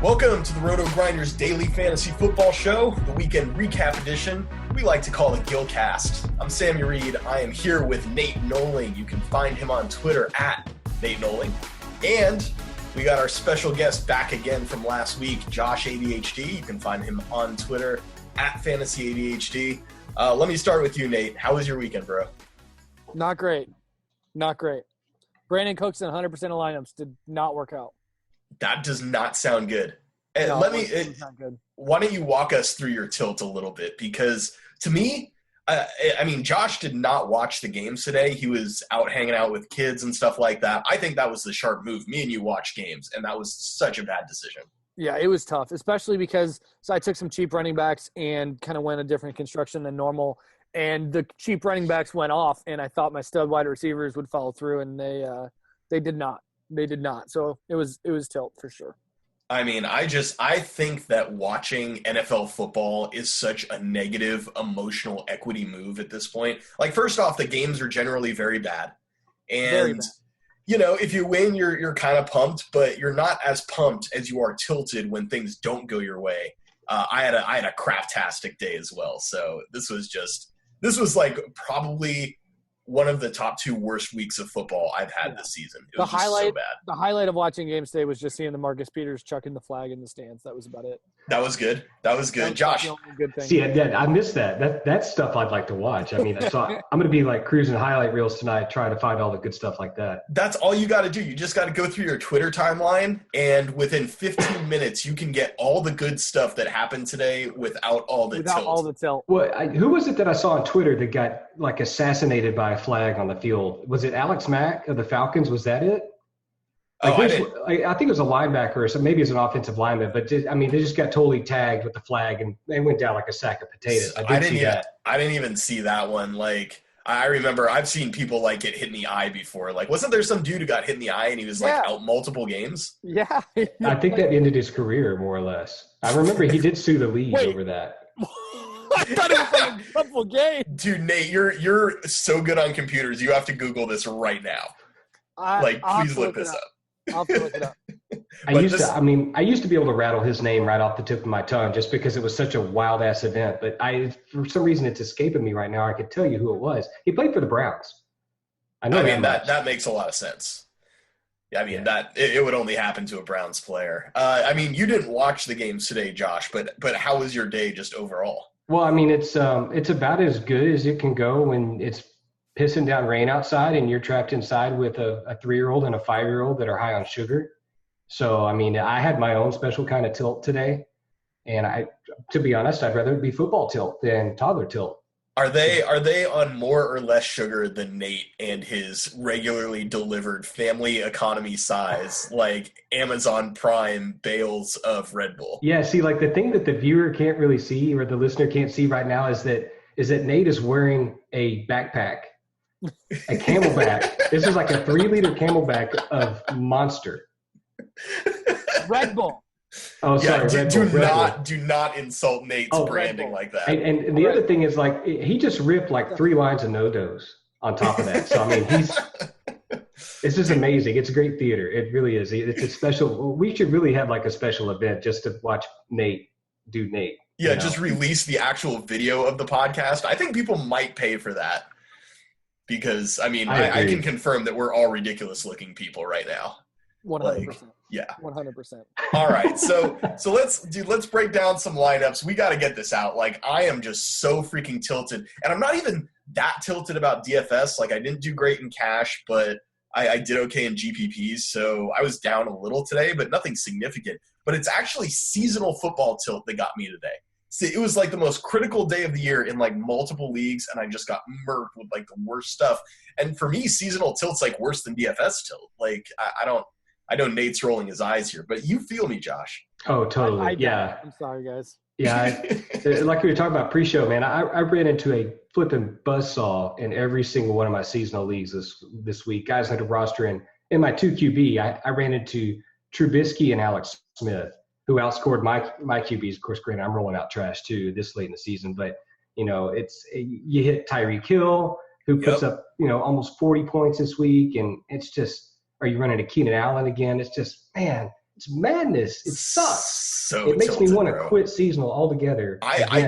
Welcome to the RotoGrinders Daily Fantasy Football Show, the weekend recap edition. We like to call it Gilcast. I'm Sammy Reid. I am here with Nate Nohling. You can find him on Twitter at Nate Nohling. And we got our special guest back again from last week, Josh ADHD. You can find him on Twitter at FantasyADHD. Let me start with you, Nate. How was your weekend, bro? Not great. Brandon Cooks and 100% of lineups did not work out. That does not sound good. And No, it's not good. Why don't you walk us through your tilt a little bit? Because to me, Josh did not watch the games today. He was out hanging out with kids and stuff like that. I think that was the sharp move. Me and you watch games, and that was such a bad decision. Yeah, it was tough, especially because I took some cheap running backs and kind of went a different construction than normal. And the cheap running backs went off, and I thought my stud wide receivers would follow through, and they did not. They did not. So it was tilt for sure. I mean, I think that watching NFL football is such a negative emotional equity move at this point. Like, first off, the games are generally very bad. And, very bad. You know, if you win, you're kind of pumped, but you're not as pumped as you are tilted when things don't go your way. I had a craptastic day as well. So this was like probably one of the top two worst weeks of football I've had this season. It was just so bad. The highlight of watching games today was just seeing the Marcus Peters chucking the flag in the stands. That was about it. That was good. Josh. Good thing. See, I missed that. That's stuff I'd like to watch. I mean, I'm going to be like cruising highlight reels tonight, trying to find all the good stuff like that. That's all you got to do. You just got to go through your Twitter timeline, and within 15 minutes, you can get all the good stuff that happened today without all the tilt. Well, who was it that I saw on Twitter that got like assassinated by a flag on the field? Was it Alex Mack of the Falcons? Was that it? I think it was a linebacker or something. Maybe it's an offensive lineman, but they just got totally tagged with the flag and they went down like a sack of potatoes. I didn't even see that one. Like, I remember I've seen people like get hit in the eye before. Like, wasn't there some dude who got hit in the eye and he was like out multiple games? Yeah. I think that ended his career more or less. I remember he did sue the league over that. I thought it was like a couple games. Dude, Nate, you're so good on computers. You have to Google this right now. Please look this up. I'll have to look it up. I used to be able to rattle his name right off the tip of my tongue just because it was such a wild ass event. But for some reason it's escaping me right now. I could tell you who it was. He played for the Browns. That makes a lot of sense. Yeah, that it would only happen to a Browns player. You didn't watch the games today, Josh, but how was your day just overall? Well, it's about as good as it can go when it's pissing down rain outside and you're trapped inside with a 3-year-old and a 5-year-old that are high on sugar. So, I had my own special kind of tilt today. And to be honest, I'd rather it be football tilt than toddler tilt. Are they on more or less sugar than Nate and his regularly delivered family economy size, like Amazon Prime bales of Red Bull? Yeah, see, like the thing that the viewer can't really see or the listener can't see right now is that Nate is wearing a backpack. A Camelback. This is like a 3-liter Camelback of Monster. Red Bull. Oh, sorry. Do not insult Nate's branding like that. And the other thing is, like, he just ripped like 3 lines of no-dos on top of that. So, it's just amazing. It's great theater. It really is. It's a special. We should really have like a special event just to watch Nate do Nate. Yeah, just release the actual video of the podcast. I think people might pay for that. Because, I can confirm that we're all ridiculous-looking people right now. 100%. Yeah. 100%. All right, so let's break down some lineups. We got to get this out. Like, I am just so freaking tilted. And I'm not even that tilted about DFS. Like, I didn't do great in cash, but I did okay in GPPs. So I was down a little today, but nothing significant. But it's actually seasonal football tilt that got me today. See, it was like the most critical day of the year in like multiple leagues, and I just got murked with like the worst stuff. And for me, seasonal tilt's like worse than DFS tilt. Like I know Nate's rolling his eyes here, but you feel me, Josh. Oh, totally. Yeah. I'm sorry, guys. Yeah. Like we were talking about pre-show, man, I ran into a flipping buzzsaw in every single one of my seasonal leagues this week. Guys had a roster in my 2 QB. I ran into Trubisky and Alex Smith, who outscored my QBs. Of course, granted, I'm rolling out trash too this late in the season, but you hit Tyreek Hill, who puts up, almost 40 points this week. And it's just, are you running a Keenan Allen again? It's just, man, it's madness. It sucks. It makes me want to quit seasonal altogether. I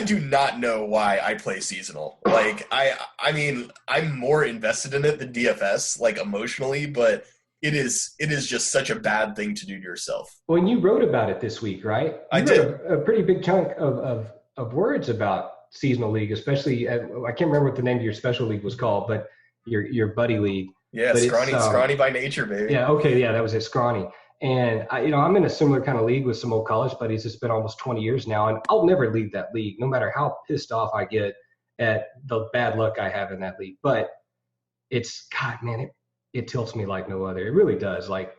do not know why I play seasonal. Like, I mean, I'm more invested in it than DFS, like emotionally, but it is just such a bad thing to do to yourself. Well, and you wrote about it this week, right? I did. A pretty big chunk of words about seasonal league, especially I can't remember what the name of your special league was called, but your buddy league. Yeah, scrawny by nature, baby. Yeah, okay, yeah, that was it, scrawny. And I'm in a similar kind of league with some old college buddies. It's been almost 20 years now, and I'll never leave that league, no matter how pissed off I get at the bad luck I have in that league. But it's, God, man, it tilts me like no other. It really does. Like,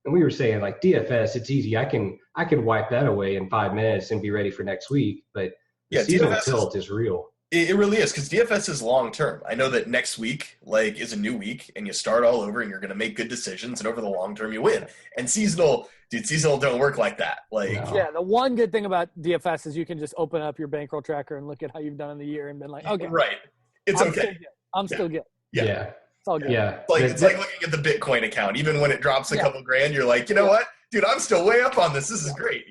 and we were saying, like, DFS, it's easy. I can wipe that away in 5 minutes and be ready for next week. But the seasonal tilt is real. It really is, because DFS is long term. I know that next week, like, is a new week, and you start all over, and you're going to make good decisions, and over the long term, you win. And seasonal don't work like that. Like, yeah, the one good thing about DFS is you can just open up your bankroll tracker and look at how you've done in the year, and been like, okay, right, it's okay. I'm still good. Yeah. It's all good. Yeah, it's like looking at the Bitcoin account. Even when it drops a couple grand, you're like, you know what? Dude, I'm still way up on this. This is great,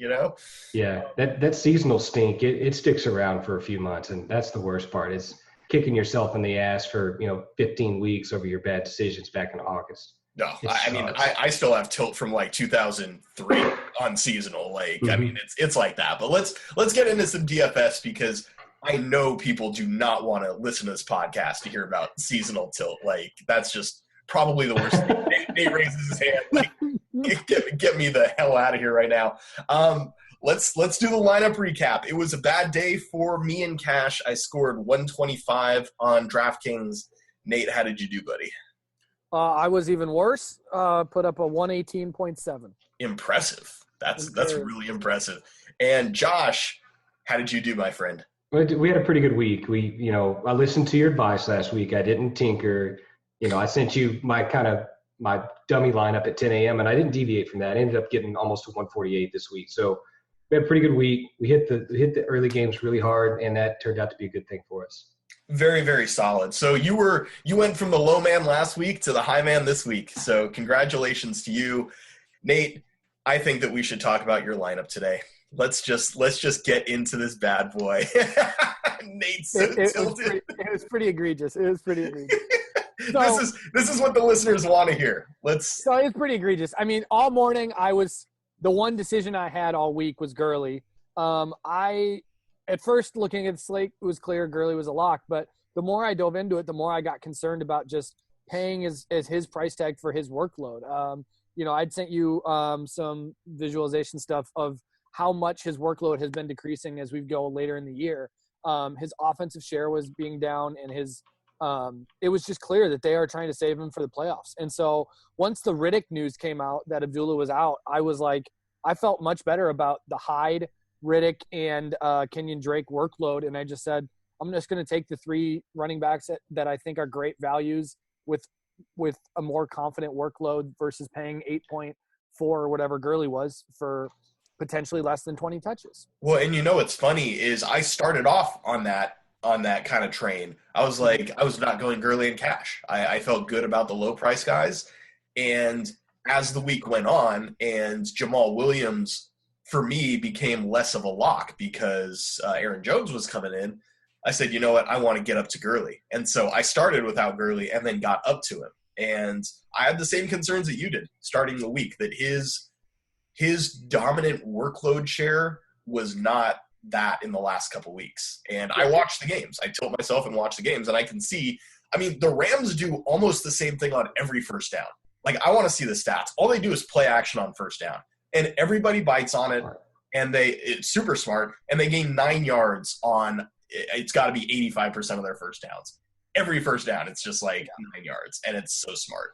Yeah, that seasonal stink, it sticks around for a few months, and that's the worst part, is kicking yourself in the ass for 15 weeks over your bad decisions back in August. No, I mean, I still have tilt from like 2003 on seasonal. Like, I mean, it's like that. But let's get into some DFS, because I know people do not want to listen to this podcast to hear about seasonal tilt. Like, that's just probably the worst thing. Nate raises his hand. Like, get me the hell out of here right now. Let's do the lineup recap. It was a bad day for me in cash. I scored 125 on DraftKings. Nate, how did you do, buddy? I was even worse. Put up a 118.7. Impressive. That's really impressive. And Josh, how did you do, my friend? We had a pretty good week. I listened to your advice last week. I didn't tinker. I sent you my dummy lineup at 10 a.m. and I didn't deviate from that. I ended up getting almost to 148 this week. So we had a pretty good week. We hit the early games really hard, and that turned out to be a good thing for us. Very, very solid. So you went from the low man last week to the high man this week. So congratulations to you. Nate, I think that we should talk about your lineup today. Let's just get into this bad boy. Nate's so tilted. It was pretty egregious. So, this is what the listeners want to hear. So it's pretty egregious. I mean, all morning the one decision I had all week was Gurley. At first, looking at the slate, it was clear Gurley was a lock. But the more I dove into it, the more I got concerned about just paying as his price tag for his workload. I'd sent you some visualization stuff of how much his workload has been decreasing as we go later in the year. His offensive share was being down, and it was just clear that they are trying to save him for the playoffs. And so once the Riddick news came out that Abdullah was out, I felt much better about the Hyde, Riddick, and Kenyon Drake workload. And I just said, I'm just going to take the 3 running backs that I think are great values with a more confident workload versus paying 8.4 or whatever Gurley was for potentially less than 20 touches. Well, and what's funny is I started off on that kind of train. I was not going Gurley in cash. I felt good about the low price guys. And as the week went on and Jamal Williams, for me, became less of a lock because Aaron Jones was coming in, I said, you know what, I want to get up to Gurley. And so I started without Gurley and then got up to him. And I had the same concerns that you did starting the week, that his dominant workload share was not that in the last couple weeks. And I watched the games. I tilt myself and watch the games, and I can see, the Rams do almost the same thing on every first down. Like, I want to see the stats. All they do is play action on first down, and everybody bites on it, and it's super smart, and they gain 9 yards on, it's got to be 85% of their first downs. Every first down, it's just like 9 yards, and it's so smart.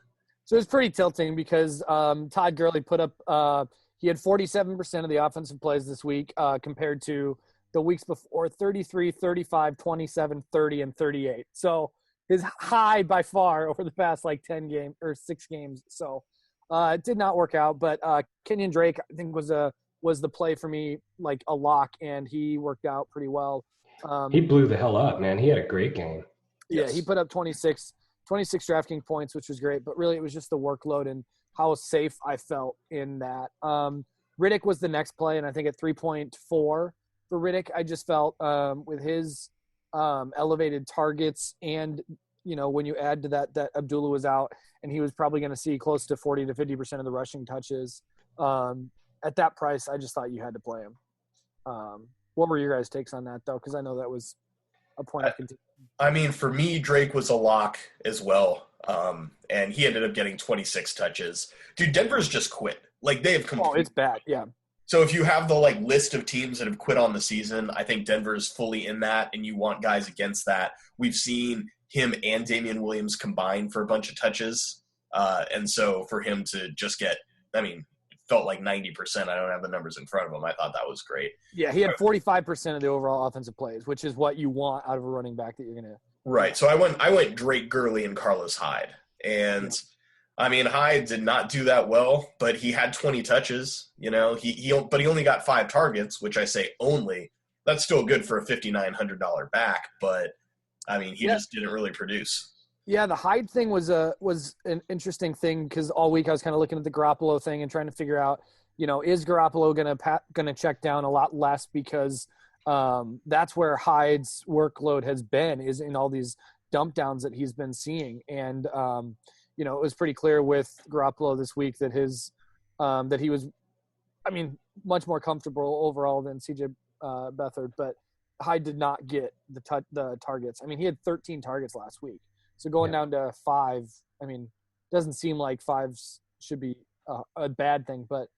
So it's pretty tilting because Todd Gurley put up he had 47% of the offensive plays this week compared to the weeks before 33, 35, 27, 30, and 38. So his high by far over the past 10 games or 6 games. So it did not work out. But Kenyon Drake, I think, was the play for me, like a lock, and he worked out pretty well. He blew the hell up, man. He had a great game. Yeah, Yes. he put up 26 DraftKings points, which was great. But really, it was just the workload and how safe I felt in that. Riddick was the next play, and I think at 3.4 for Riddick, I just felt with his elevated targets and, when you add to that Abdullah was out and he was probably going to see close to 40 to 50% of the rushing touches. At that price, I just thought you had to play him. What were your guys' takes on that, though? Because I know that was a point of contention. I mean, for me, Drake was a lock as well. And he ended up getting 26 touches. Dude, Denver's just quit. Like, they have completely. Oh, it's bad, yeah. So if you have the list of teams that have quit on the season, I think Denver's fully in that, and you want guys against that. We've seen him and Damian Williams combine for a bunch of touches. And so for him to just get, it felt like 90%. I don't have the numbers in front of him. I thought that was great. Yeah, he had 45% of the overall offensive plays, which is what you want out of a running back that you're going to. Right. So I went Drake Gurley and Carlos Hyde. And Hyde did not do that well, but he had 20 touches, but he only got 5 targets, which I say only. That's still good for a $5,900 back, but he just didn't really produce. Yeah, the Hyde thing was an interesting thing because all week I was kind of looking at the Garoppolo thing and trying to figure out, is Garoppolo gonna check down a lot less because that's where Hyde's workload has been, is in all these dump downs that he's been seeing. And it was pretty clear with Garoppolo this week that that he was, much more comfortable overall than CJ Beathard, but Hyde did not get the targets. He had 13 targets last week. So going down to 5, doesn't seem like 5 should be a bad thing, but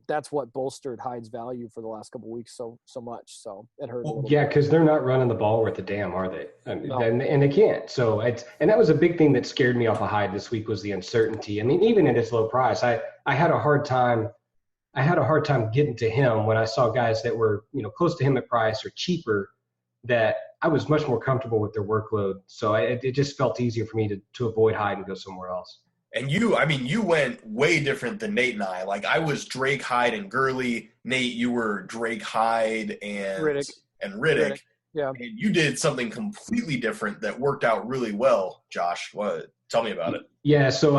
that's what bolstered Hyde's value for the last couple of weeks so much. So it hurt a little bit. Yeah, because they're not running the ball worth a damn, are they? No. And they can't. So and that was a big thing that scared me off of Hyde this week was the uncertainty. Even at his low price, I had a hard time. I had a hard time getting to him when I saw guys that were close to him at price or cheaper that I was much more comfortable with their workload. So it just felt easier for me to avoid Hyde and go somewhere else. And you went way different than Nate and I. Like, I was Drake, Hyde, and Gurley. Nate, you were Drake, Hyde, and Riddick. Yeah. And you did something completely different that worked out really well, Josh. Tell me about it. Yeah, so,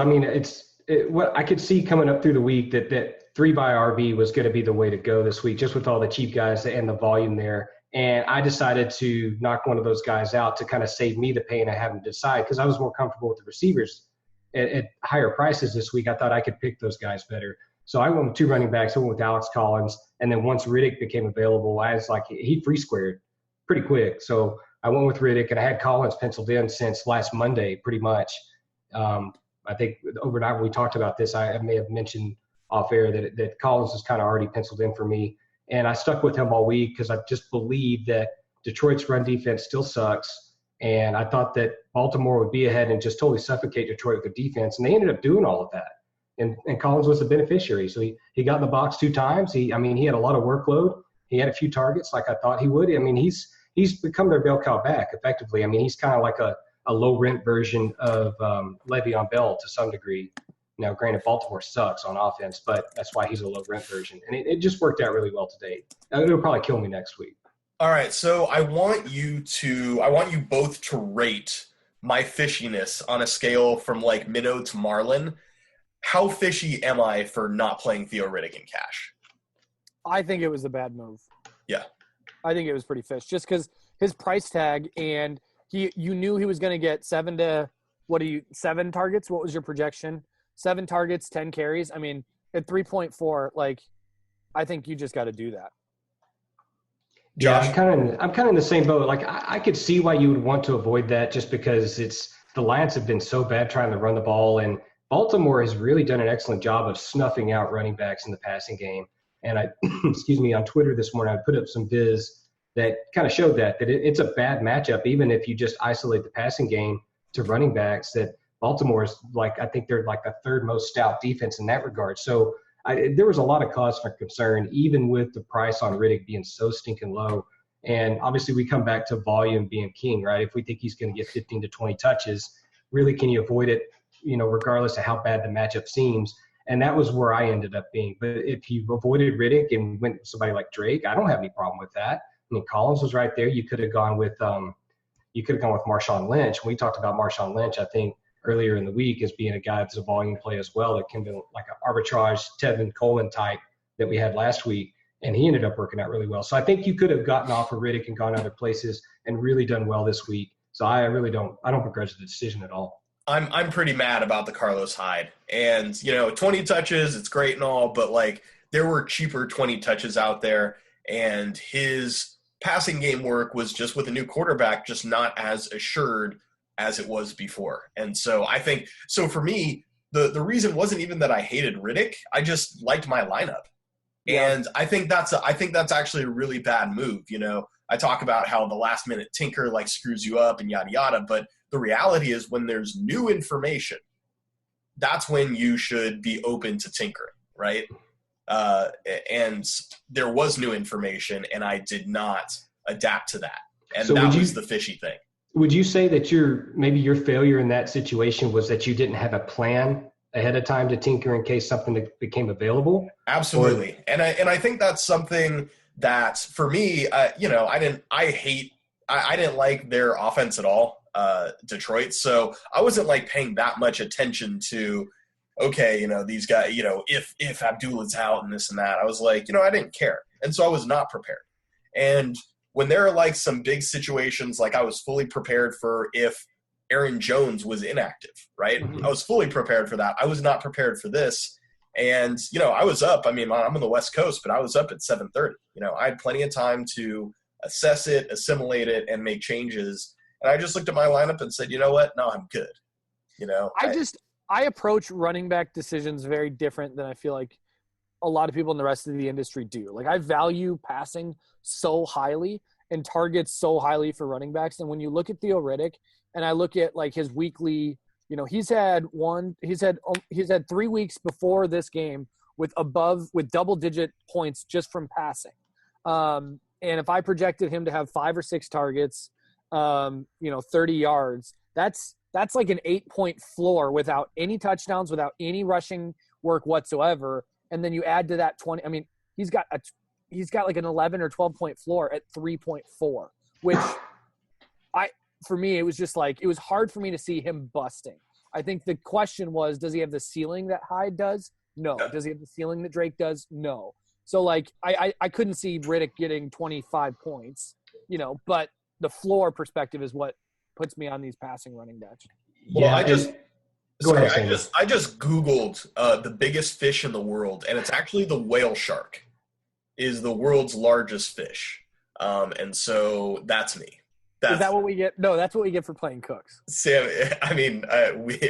what I could see coming up through the week that 3 by RB was going to be the way to go this week, just with all the cheap guys and the volume there. And I decided to knock one of those guys out to kind of save me the pain of having to decide because I was more comfortable with the receivers at higher prices this week. I thought I could pick those guys better. So I went with 2 running backs. I went with Alex Collins. And then once Riddick became available, I was like, he free squared pretty quick. So I went with Riddick, and I had Collins penciled in since last Monday pretty much. I think overnight when we talked about this, I may have mentioned off air that Collins was kind of already penciled in for me. And I stuck with him all week because I just believed that Detroit's run defense still sucks. And I thought that Baltimore would be ahead and just totally suffocate Detroit with the defense. And they ended up doing all of that. And Collins was the beneficiary. So he got in the box 2 times. He had a lot of workload. He had a few targets like I thought he would. He's become their bell cow back effectively. He's kind of like a low rent version of Le'Veon Bell to some degree. Now, granted, Baltimore sucks on offense, but that's why he's a low rent version. And it just worked out really well today. It'll probably kill me next week. All right, so I want you both to rate my fishiness on a scale from like minnow to marlin. How fishy am I for not playing Theo Riddick in cash? I think it was a bad move. Yeah. I think it was pretty fish just because his price tag and you knew he was going to get 7 targets? What was your projection? 7 targets, 10 carries. At 3.4, I think you just got to do that. Josh? Yeah, I'm kind of in the same boat. I could see why you would want to avoid that just because the Lions have been so bad trying to run the ball, and Baltimore has really done an excellent job of snuffing out running backs in the passing game. And I, on Twitter this morning, I put up some viz that kind of showed that it's a bad matchup, even if you just isolate the passing game to running backs, that Baltimore is I think they're like the 3rd most stout defense in that regard. So there was a lot of cause for concern, even with the price on Riddick being so stinking low. And obviously we come back to volume being king, right? If we think he's going to get 15 to 20 touches, really can you avoid it, regardless of how bad the matchup seems? And that was where I ended up being. But if you avoided Riddick and went with somebody like Drake, I don't have any problem with that. Collins was right there. You could have gone with you could have gone with Marshawn Lynch. We talked about Marshawn Lynch, I think, earlier in the week as being a guy that's a volume play as well. That can be like an arbitrage Tevin Coleman type that we had last week, and he ended up working out really well. So I think you could have gotten off of Riddick and gone other places and really done well this week. So I don't begrudge the decision at all. I'm pretty mad about the Carlos Hyde. And, 20 touches, it's great and all, but like there were cheaper 20 touches out there, and his passing game work was just with a new quarterback, just not as assured as it was before. And so I think, so for me, the reason wasn't even that I hated Riddick. I just liked my lineup. Yeah. And I think that's actually a really bad move. I talk about how the last minute tinker like screws you up and yada yada, but the reality is when there's new information, that's when you should be open to tinkering, right? And there was new information, and I did not adapt to that, and so that was the fishy thing. Would you say that maybe your failure in that situation was that you didn't have a plan ahead of time to tinker in case something became available? Absolutely, and I think that's something that for me, I didn't like their offense at all, Detroit. So I wasn't like paying that much attention to, okay, these guys, if Abdullah's out and this and that, I was like, I didn't care. And so I was not prepared. And when there are like some big situations, like I was fully prepared for if Aaron Jones was inactive, right? Mm-hmm. I was fully prepared for that. I was not prepared for this. And, I was up. I mean, I'm on the West Coast, but I was up at 7:30. I had plenty of time to assess it, assimilate it, and make changes. And I just looked at my lineup and said, you know what? No, I'm good. I approach running back decisions very different than I feel like a lot of people in the rest of the industry do. Like, I value passing so highly and targets so highly for running backs. And when you look at Theo Riddick and I look at like his weekly, he's had 3 weeks before this game with double digit points just from passing. And if I projected him to have 5 or 6 targets, 30 yards, that's like an 8-point floor without any touchdowns, without any rushing work whatsoever. And then you add to that 20. I mean, he's got like an 11 or 12-point floor at 3.4, which for me, it was just like, it was hard for me to see him busting. I think the question was, does he have the ceiling that Hyde does? No. Yeah. Does he have the ceiling that Drake does? No. So like, I couldn't see Riddick getting 25 points, but the floor perspective is what puts me on these passing running backs. Well, I just Googled the biggest fish in the world, and it's actually the whale shark is the world's largest fish. And so that's me. Is that what we get? No, that's what we get for playing cooks. Sam, I mean,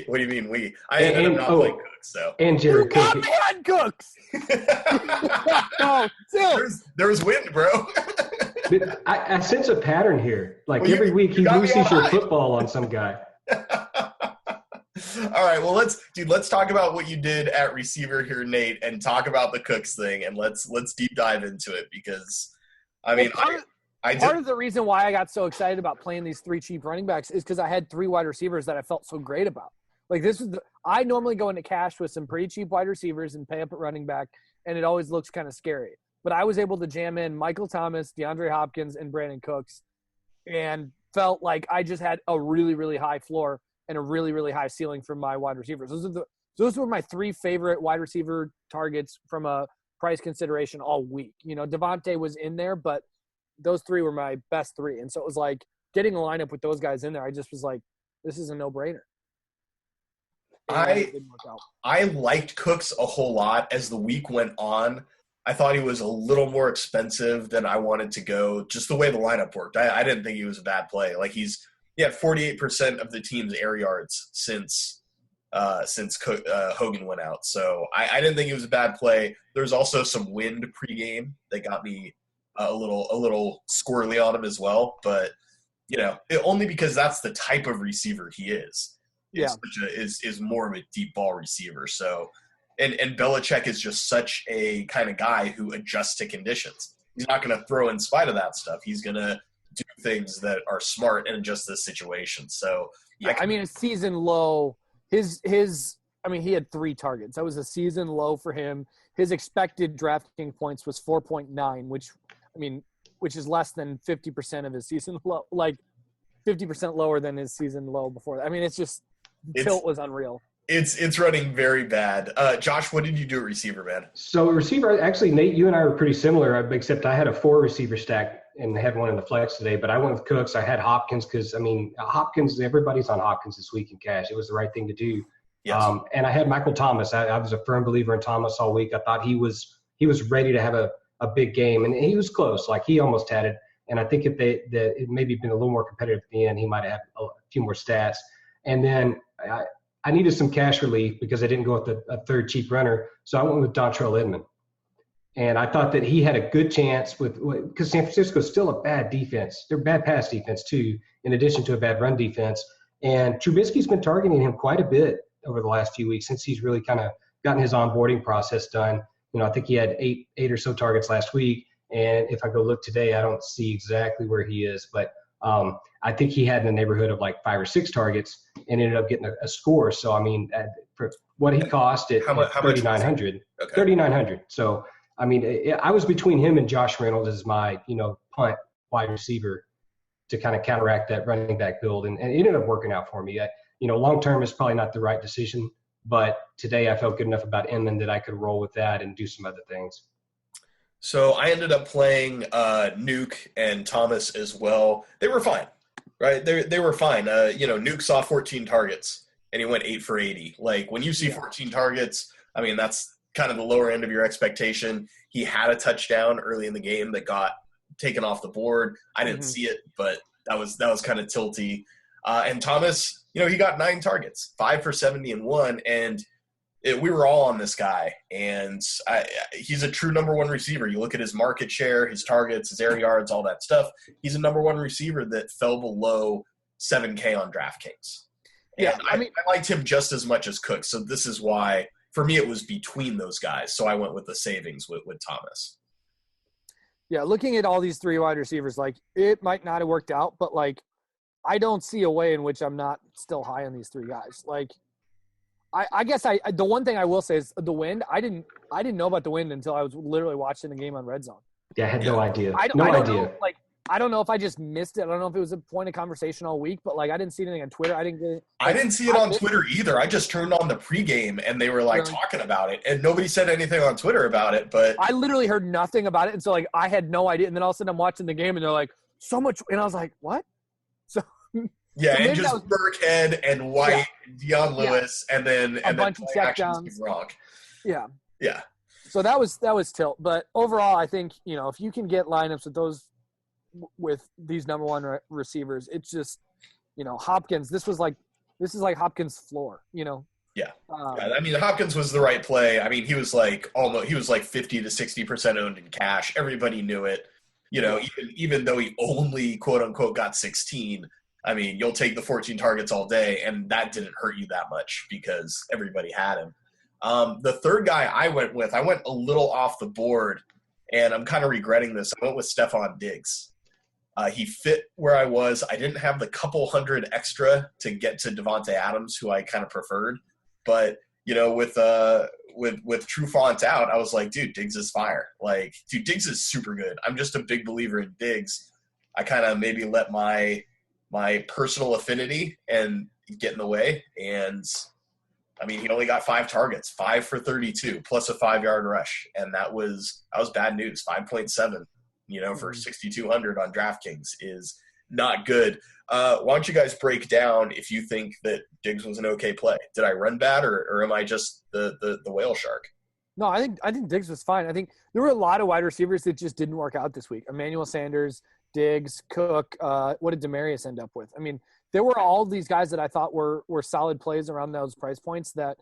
what do you mean we? I ended up not playing cooks, so. And Jared Cook. Had cooks! There's wind, bro. I sense a pattern here. Like every week he loses your football on some guy. All right, well let's talk about what you did at receiver here, Nate, and talk about the Cooks thing, and let's deep dive into it because, I mean, part of the reason why I got so excited about playing these 3 cheap running backs is because I had 3 wide receivers that I felt so great about. Like I normally go into cash with some pretty cheap wide receivers and pay up at running back, and it always looks kind of scary. But I was able to jam in Michael Thomas, DeAndre Hopkins, and Brandon Cooks, and felt like I just had a really, really high floor and a really, really high ceiling for my wide receivers. Those were my 3 favorite wide receiver targets from a price consideration all week. Devontae was in there, but those 3 were my best 3. And so it was like getting a lineup with those guys in there. I just was like, this is a no-brainer. I liked Cooks a whole lot as the week went on. I thought he was a little more expensive than I wanted to go, just the way the lineup worked. I didn't think he was a bad play. Like he had 48% of the team's air yards since Hogan went out. So I didn't think it was a bad play. There's also some wind pregame that got me a little squirrely on him as well. But, only because that's the type of receiver he is. Yeah. Is more of a deep ball receiver. So, and Belichick is just such a kind of guy who adjusts to conditions. He's not going to throw in spite of that stuff. He's going to do things that are smart and adjust the situation. So, yeah, a season low. He had 3 targets. That was a season low for him. His expected DraftKings points was 4.9, which is less than 50% of his season low. Like, 50% lower than his season low before that. I mean, it's just tilt was unreal. It's running very bad. Josh, what did you do at receiver, man? So receiver, actually, Nate, you and I were pretty similar, except I had a 4 receiver stack and had one in the flex today. But I went with Cooks. I had Hopkins because, I mean, Hopkins, everybody's on Hopkins this week in cash. It was the right thing to do. Yes. And I had Michael Thomas. I was a firm believer in Thomas all week. I thought he was ready to have a big game, and he was close. Like, he almost had it. And I think if it maybe been a little more competitive at the end, he might have had a few more stats. And then I needed some cash relief because I didn't go with a third cheap runner, so I went with Dontrell Inman. And I thought that he had a good chance because San Francisco is still a bad defense. They're a bad pass defense too, in addition to a bad run defense. And Trubisky's been targeting him quite a bit over the last few weeks since he's really kind of gotten his onboarding process done. You know, I think he had eight or so targets last week. And if I go look today, I don't see exactly where he is, but I think he had in the neighborhood of like 5 or 6 targets and ended up getting a score. So, I mean, for what he cost at $3,900. Okay. $3,900. So, I mean, I was between him and Josh Reynolds as my, punt wide receiver to kind of counteract that running back build. And it ended up working out for me. Long-term is probably not the right decision, but today I felt good enough about Inman that I could roll with that and do some other things. So I ended up playing Nuke and Thomas as well. They were fine, right? They were fine. Nuke saw 14 targets, and he went 8 for 80. Like, when you see 14 targets, I mean, that's kind of the lower end of your expectation. He had a touchdown early in the game that got taken off the board. I didn't see it, but that was kind of tilty. And Thomas, he got 9 targets, 5 for 70 and 1, and we were all on this guy, and he's a true number 1 receiver. You look at his market share, his targets, his air yards, all that stuff. He's a number 1 receiver that fell below 7K on DraftKings. Yeah, and I liked him just as much as Cook, so this is why, for me, it was between those guys. So I went with the savings with Thomas. Yeah, looking at all these 3 wide receivers, like, it might not have worked out, but, like, I don't see a way in which I'm not still high on these 3 guys. Like, I guess the one thing I will say is the wind. I didn't know about the wind until I was literally watching the game on Red Zone. Yeah, I had no idea. I don't know, like, I don't know if I just missed it. I don't know if it was a point of conversation all week, but, like, I didn't see anything on Twitter. I didn't see it on Twitter either. I just turned on the pregame and they were like talking about it, and nobody said anything on Twitter about it. But I literally heard nothing about it, and so, like, I had no idea. And then all of a sudden I'm watching the game and they're like, so much, and I was like, what? So. Yeah, and just Burkhead and White, Deion Lewis, and then a bunch of checkdowns. Yeah. Yeah. So that was tilt. But overall, I think, if you can get lineups with these number 1 receivers, it's just, Hopkins. This is like Hopkins' floor. Yeah. I mean, Hopkins was the right play. I mean, he was like 50 to 60% owned in cash. Everybody knew it. Even though he only quote unquote got 16. I mean, you'll take the 14 targets all day, and that didn't hurt you that much because everybody had him. The third guy I went a little off the board, and I'm kind of regretting this. I went with Stephon Diggs. He fit where I was. I didn't have the couple hundred extra to get to Devontae Adams, who I kind of preferred. But, with Trufant out, I was like, dude, Diggs is fire. Like, dude, Diggs is super good. I'm just a big believer in Diggs. I kind of maybe let my personal affinity and get in the way. And I mean, he only got 5 targets, 5 for 32 plus a 5-yard rush. And that was bad news. 5.7, for 6,200 on DraftKings is not good. Why don't you guys break down if you think that Diggs was an okay play? Did I run bad or am I just the whale shark? No, I think Diggs was fine. I think there were a lot of wide receivers that just didn't work out this week. Emmanuel Sanders, Diggs, Cook, what did Demaryius end up with? I mean, there were all these guys that I thought were solid plays around those price points that,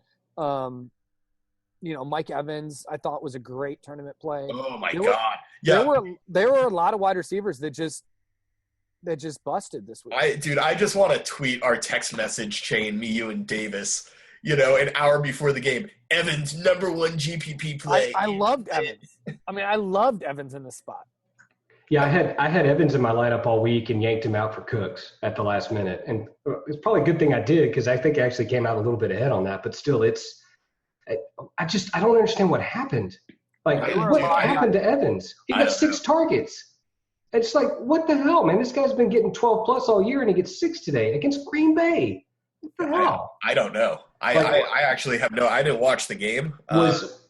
Mike Evans I thought was a great tournament play. Oh, my God. Yeah. There were a lot of wide receivers that just busted this week. I just want to tweet our text message chain, me, you, and Davis, an hour before the game. Evans, number 1 GPP play. I loved Evans. I mean, I loved Evans in this spot. Yeah, I had Evans in my lineup all week and yanked him out for Cooks at the last minute. And it's probably a good thing I did because I think I actually came out a little bit ahead on that. But still, I don't understand what happened. Like, what happened to Evans? He got 6 targets. It's like, what the hell, man? This guy's been getting 12 plus all year, and he gets 6 today against Green Bay. What the hell? I don't know. I actually have I didn't watch the game.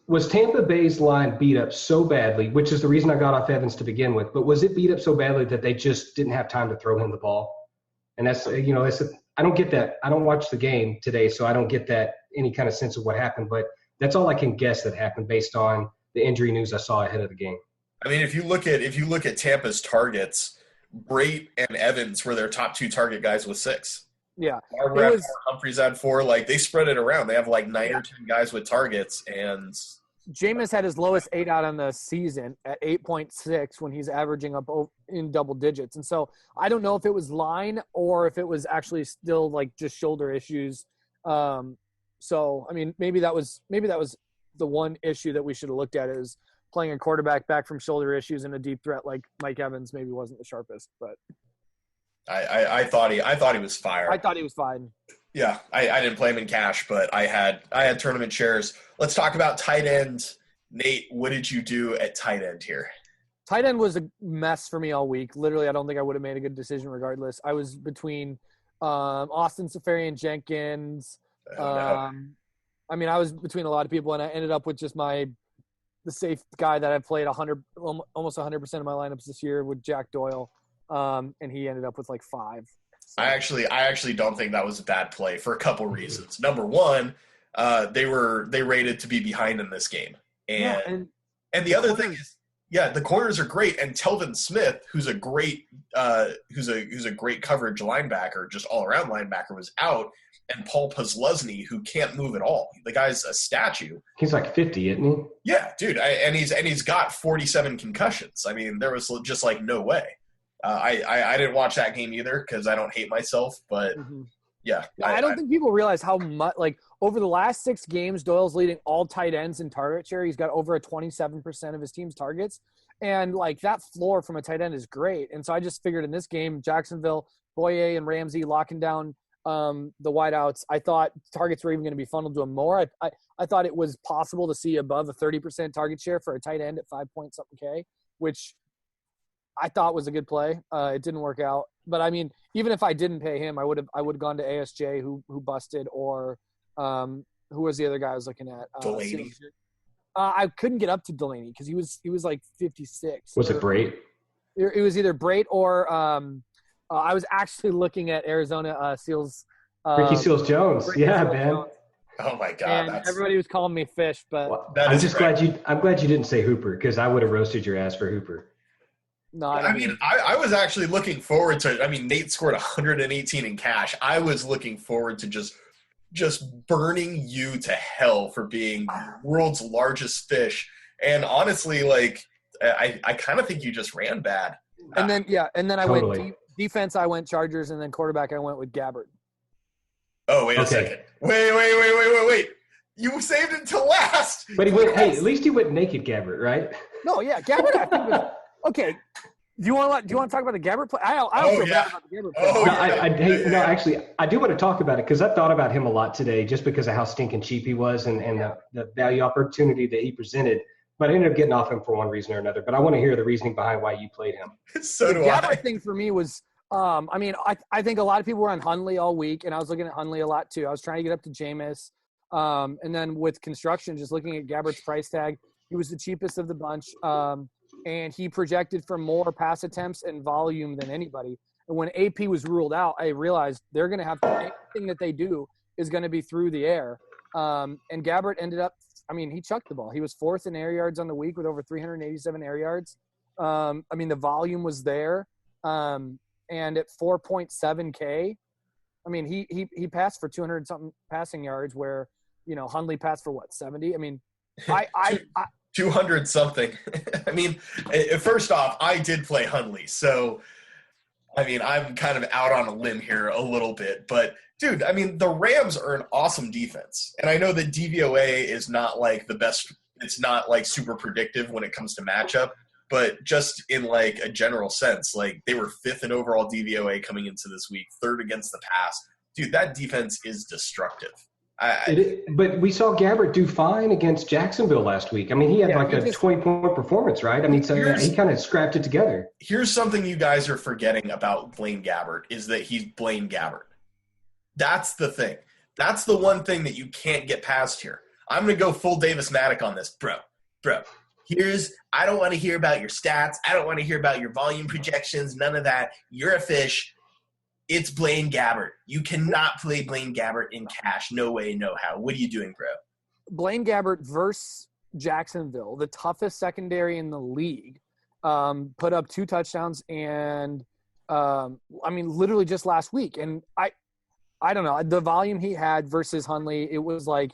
Was Tampa Bay's line beat up so badly, which is the reason I got off Evans to begin with, but was it beat up so badly that they just didn't have time to throw him the ball? And that's, I don't get that. I don't watch the game today, so I don't get that any kind of sense of what happened, but that's all I can guess that happened based on the injury news I saw ahead of the game. I mean, if you look at Tampa's targets, Brait and Evans were their top 2 target guys with 6. Yeah. Humphreys had 4. Like, they spread it around. They have like 9 or 10 guys with targets, and Jameis had his lowest 8 out on the season at 8.6 when he's averaging up in double digits. And so I don't know if it was line or if it was actually still like just shoulder issues. So I mean, maybe that was the one issue that we should have looked at, is playing a quarterback back from shoulder issues and a deep threat like Mike Evans maybe wasn't the sharpest, but I thought he was fired. I thought he was fine. Yeah, I didn't play him in cash, but I had tournament shares. Let's talk about tight end. Nate, what did you do at tight end here? Tight end was a mess for me all week. Literally, I don't think I would have made a good decision regardless. I was between Austin Seferian-Jenkins. I mean, I was between a lot of people, and I ended up with just the safe guy that I've played almost 100% of my lineups this year with Jack Doyle, and he ended up with like 5. So. I actually don't think that was a bad play for a couple reasons. Number one, they rated to be behind in this game, and the other thing is, the corners are great, and Telvin Smith, who's a great coverage linebacker, just all around linebacker, was out, and Paul Posluszny, who can't move at all. The guy's a statue. He's like 50, isn't he? Yeah, dude, and he's got 47 concussions. I mean, there was just like no way. I didn't watch that game either because I don't hate myself, but yeah. I don't think people realize how much, like, over the last 6 games, Doyle's leading all tight ends in target share. He's got over a 27% of his team's targets. And, like, that floor from a tight end is great. And so I just figured in this game, Jacksonville, Boye and Ramsey locking down the wideouts, I thought targets were even going to be funneled to him more. I thought it was possible to see above a 30% target share for a tight end at 5-point-something K, which I thought was a good play. It didn't work out. But, I mean, even if I didn't pay him, I would have gone to ASJ who busted, or who was the other guy I was looking at? Delaney. I couldn't get up to Delaney because he was like 56. Was it Brait? It was either Brait or I was actually looking at Arizona Seals. Ricky Seals-Jones. Yeah, man. Jones. Oh my God! And everybody was calling me fish, but I'm glad you didn't say Hooper, because I would have roasted your ass for Hooper. No, I was actually looking forward to. I mean, Nate scored 118 in cash. I was looking forward to just burning you to hell for being the world's largest fish. And honestly, like, I kind of think you just ran bad. And then I totally. went defense. I went Chargers, and then quarterback I went with Gabbert. Oh, wait a second. Wait. You saved it till last. But at least he went naked Gabbert, right? No, yeah, Gabbert. I think was, okay. Do you want to talk about the Gabbert play? I don't feel bad about the Gabbert play. Actually, I do want to talk about it because I thought about him a lot today, just because of how stinking cheap he was and the value opportunity that he presented. But I ended up getting off him for one reason or another. But I want to hear the reasoning behind why you played him. So do I. The Gabbert thing for me was, I think a lot of people were on Hundley all week, and I was looking at Hundley a lot too. I was trying to get up to Jameis. And then with construction, just looking at Gabbert's price tag, he was the cheapest of the bunch. And he projected for more pass attempts and volume than anybody. And when AP was ruled out, I realized they're going to have anything that they do is going to be through the air. And Gabbert ended up, he chucked the ball. He was 4th in air yards on the week with over 387 air yards. The volume was there. And at 4.7K, he passed for 200-something passing yards where, Hundley passed for 70? 200 something. First off, I did play Hundley, so I'm kind of out on a limb here a little bit. But dude, the Rams are an awesome defense, and I know that DVOA is not like the best. It's not like super predictive when it comes to matchup, but just in like a general sense, like they were 5th in overall DVOA coming into this week, 3rd against the pass. Dude, that defense is destructive. But we saw Gabbert do fine against Jacksonville last week. I mean, he had a 20-point performance, right? I mean, so he kind of scrapped it together. Here's something you guys are forgetting about Blaine Gabbert is that he's Blaine Gabbert. That's the thing. That's the one thing that you can't get past here. I'm going to go full Davis Maddock on this. Bro. I don't want to hear about your stats. I don't want to hear about your volume projections. None of that. You're a fish. It's Blaine Gabbert. You cannot play Blaine Gabbert in cash. No way, no how. What are you doing, bro? Blaine Gabbert versus Jacksonville, the toughest secondary in the league, put up 2 touchdowns and, literally just last week. And I don't know. The volume he had versus Hundley, it was like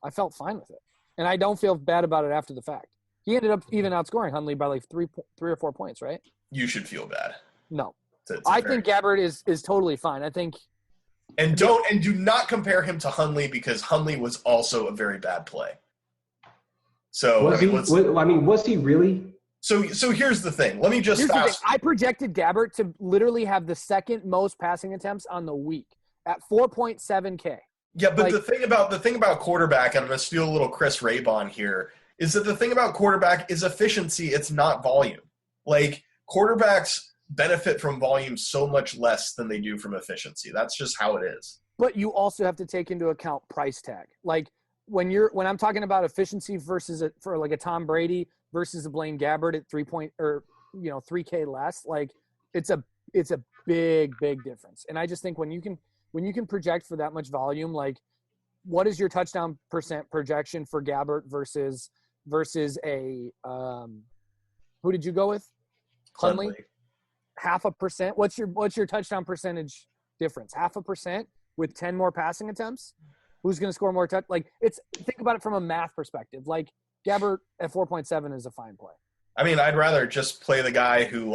I felt fine with it. And I don't feel bad about it after the fact. He ended up even outscoring Hundley by like 3 or 4 points, right? You should feel bad. No. I think Gabbert is totally fine. I think – do not compare him to Hundley because Hundley was also a very bad play. So was he really? So here's the thing. Let me just I projected Gabbert to literally have the second most passing attempts on the week at 4.7K. Yeah, but the thing about quarterback, and I'm going to steal a little Chris Raybon here, is that the thing about quarterback is efficiency. It's not volume. Like quarterbacks benefit from volume so much less than they do from efficiency. That's just how it is. But you also have to take into account price tag. Like when I'm talking about efficiency versus for like a Tom Brady versus a Blaine Gabbert at 3K less, like it's a big difference. And I just think when you can project for that much volume, like what is your touchdown percent projection for Gabbert versus a who did you go with? Hundley? 0.5%. What's your touchdown percentage difference? 0.5% with 10 more passing attempts? Who's going to score more think about it from a math perspective. Like Gabbert at 4.7 is a fine play. I mean, I'd rather just play the guy who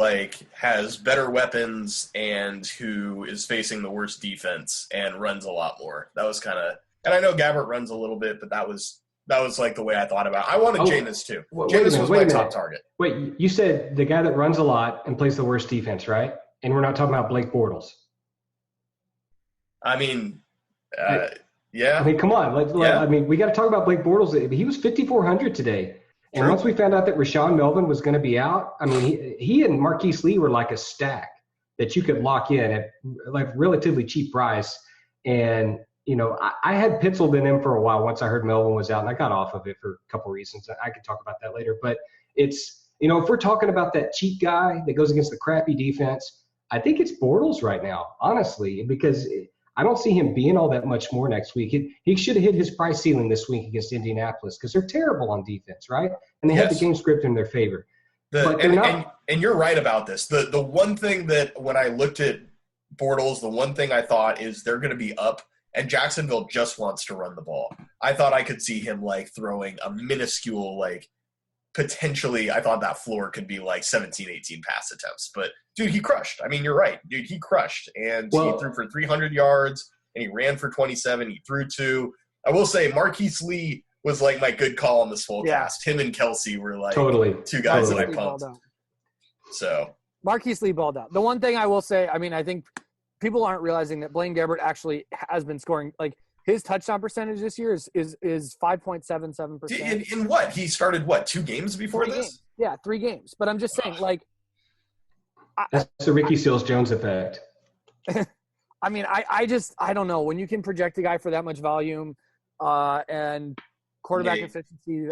has better weapons and who is facing the worst defense and runs a lot more. That was kind of, and I know Gabbert runs a little bit, but that was like the way I thought about it. I wanted Jameis too. Jameis was my top target. Wait, you said the guy that runs a lot and plays the worst defense, right? And we're not talking about Blake Bortles. I mean, yeah. I mean, come on. I mean, we got to talk about Blake Bortles. He was 5,400 today. And Once we found out that Rashawn Melvin was going to be out, I mean, he and Marquise Lee were like a stack that you could lock in at like relatively cheap price. And, I had penciled in him for a while once I heard Melvin was out, and I got off of it for a couple of reasons. I could talk about that later. But it's, if we're talking about that cheap guy that goes against the crappy defense, I think it's Bortles right now, honestly, because I don't see him being all that much more next week. He should have hit his price ceiling this week against Indianapolis because they're terrible on defense, right? And they have the game script in their favor. And you're right about this. The one thing that when I looked at Bortles, the one thing I thought is they're going to be up, and Jacksonville just wants to run the ball. I thought I could see him throwing a minuscule, potentially, I thought that floor could be 17, 18 pass attempts. But, dude, he crushed. I mean, you're right. Dude, he crushed. And he threw for 300 yards, and he ran for 27. He threw 2. I will say Marquise Lee was my good call on this full cast. Him and Kelsey were totally 2 guys that I pumped. So Marquise Lee balled out. The one thing I will say, I mean, I think people aren't realizing that Blaine Gabbert actually has been scoring his touchdown percentage this year is 5.77%. In what? He started 2 games before 3 this? Games. Yeah, 3 games. But I'm just saying, that's the Ricky Seals-Jones effect. I mean, I don't know. When you can project a guy for that much volume and quarterback efficiency.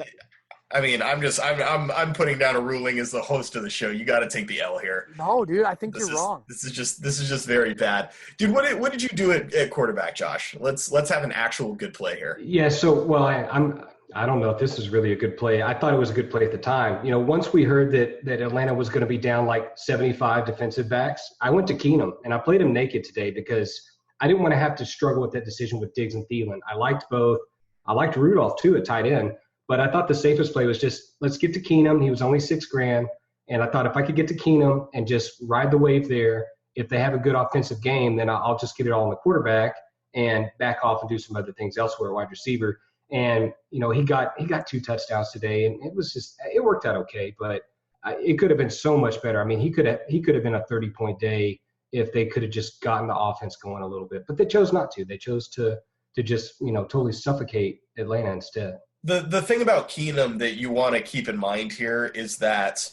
I mean, I'm putting down a ruling as the host of the show. You got to take the L here. No, dude, I think you're wrong. This is just very bad, dude. What did you do at quarterback, Josh? Let's have an actual good play here. Yeah. So, I don't know if this is really a good play. I thought it was a good play at the time. Once we heard that Atlanta was going to be down 75 defensive backs, I went to Keenum and I played him naked today because I didn't want to have to struggle with that decision with Diggs and Thielen. I liked both. I liked Rudolph too at tight end. But I thought the safest play was just let's get to Keenum. He was only $6,000, and I thought if I could get to Keenum and just ride the wave there, if they have a good offensive game, then I'll just get it all on the quarterback and back off and do some other things elsewhere, wide receiver. And he got 2 touchdowns today, and it worked out okay. But it could have been so much better. I mean, he could have been a 30-point day if they could have just gotten the offense going a little bit. But they chose not to. They chose to to just, totally suffocate Atlanta instead. The thing about Keenum that you want to keep in mind here is that,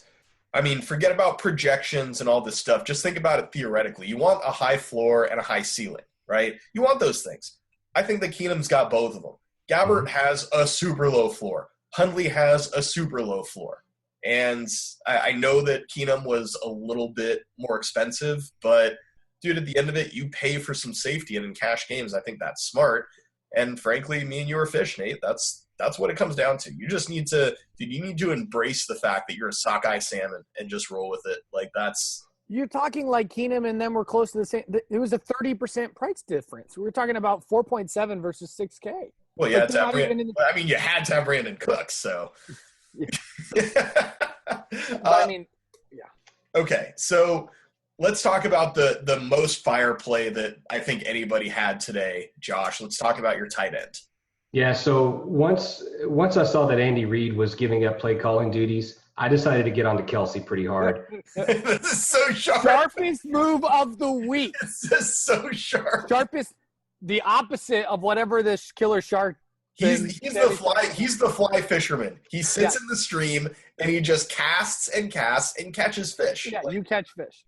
forget about projections and all this stuff. Just think about it theoretically. You want a high floor and a high ceiling, right? You want those things. I think that Keenum's got both of them. Gabbert has a super low floor. Hundley has a super low floor. And I know that Keenum was a little bit more expensive, but, dude, at the end of it, you pay for some safety, and in cash games, I think that's smart. And frankly, me and you are fish, Nate. That's what it comes down to. You just need to embrace the fact that you're a sockeye salmon and just roll with it. Like, that's – You're talking like Keenum and them were close to the same. It was a 30% price difference. We were talking about 4.7 versus 6K. Well, yeah, you had to have Brandon Cooks, so. Yeah. Okay, so let's talk about the most fire play that I think anybody had today. Josh, let's talk about your tight end. Yeah, so once I saw that Andy Reid was giving up play calling duties, I decided to get onto Kelsey pretty hard. This is so sharp. Sharpest move of the week. This is so sharp. Sharpest, the opposite of whatever this killer shark. He's the fly fisherman. He sits in the stream and he just casts and catches fish. Yeah, you catch fish.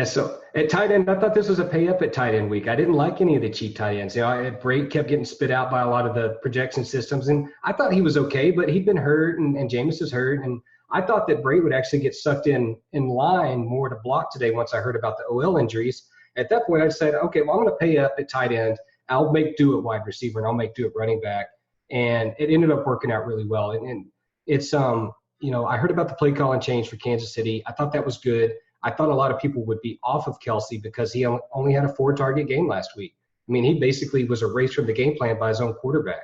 So at tight end, I thought this was a pay up at tight end week. I didn't like any of the cheap tight ends. Brate kept getting spit out by a lot of the projection systems, and I thought he was okay, but he'd been hurt, and Jameis is hurt, and I thought that Brate would actually get sucked in line more to block today once I heard about the OL injuries. At that point, I said, okay, well, I'm going to pay up at tight end. I'll make do at wide receiver, and I'll make do at running back. And it ended up working out really well. And it's, I heard about the play calling change for Kansas City. I thought that was good. I thought a lot of people would be off of Kelsey because he only had a 4-target game last week. He basically was erased from the game plan by his own quarterback,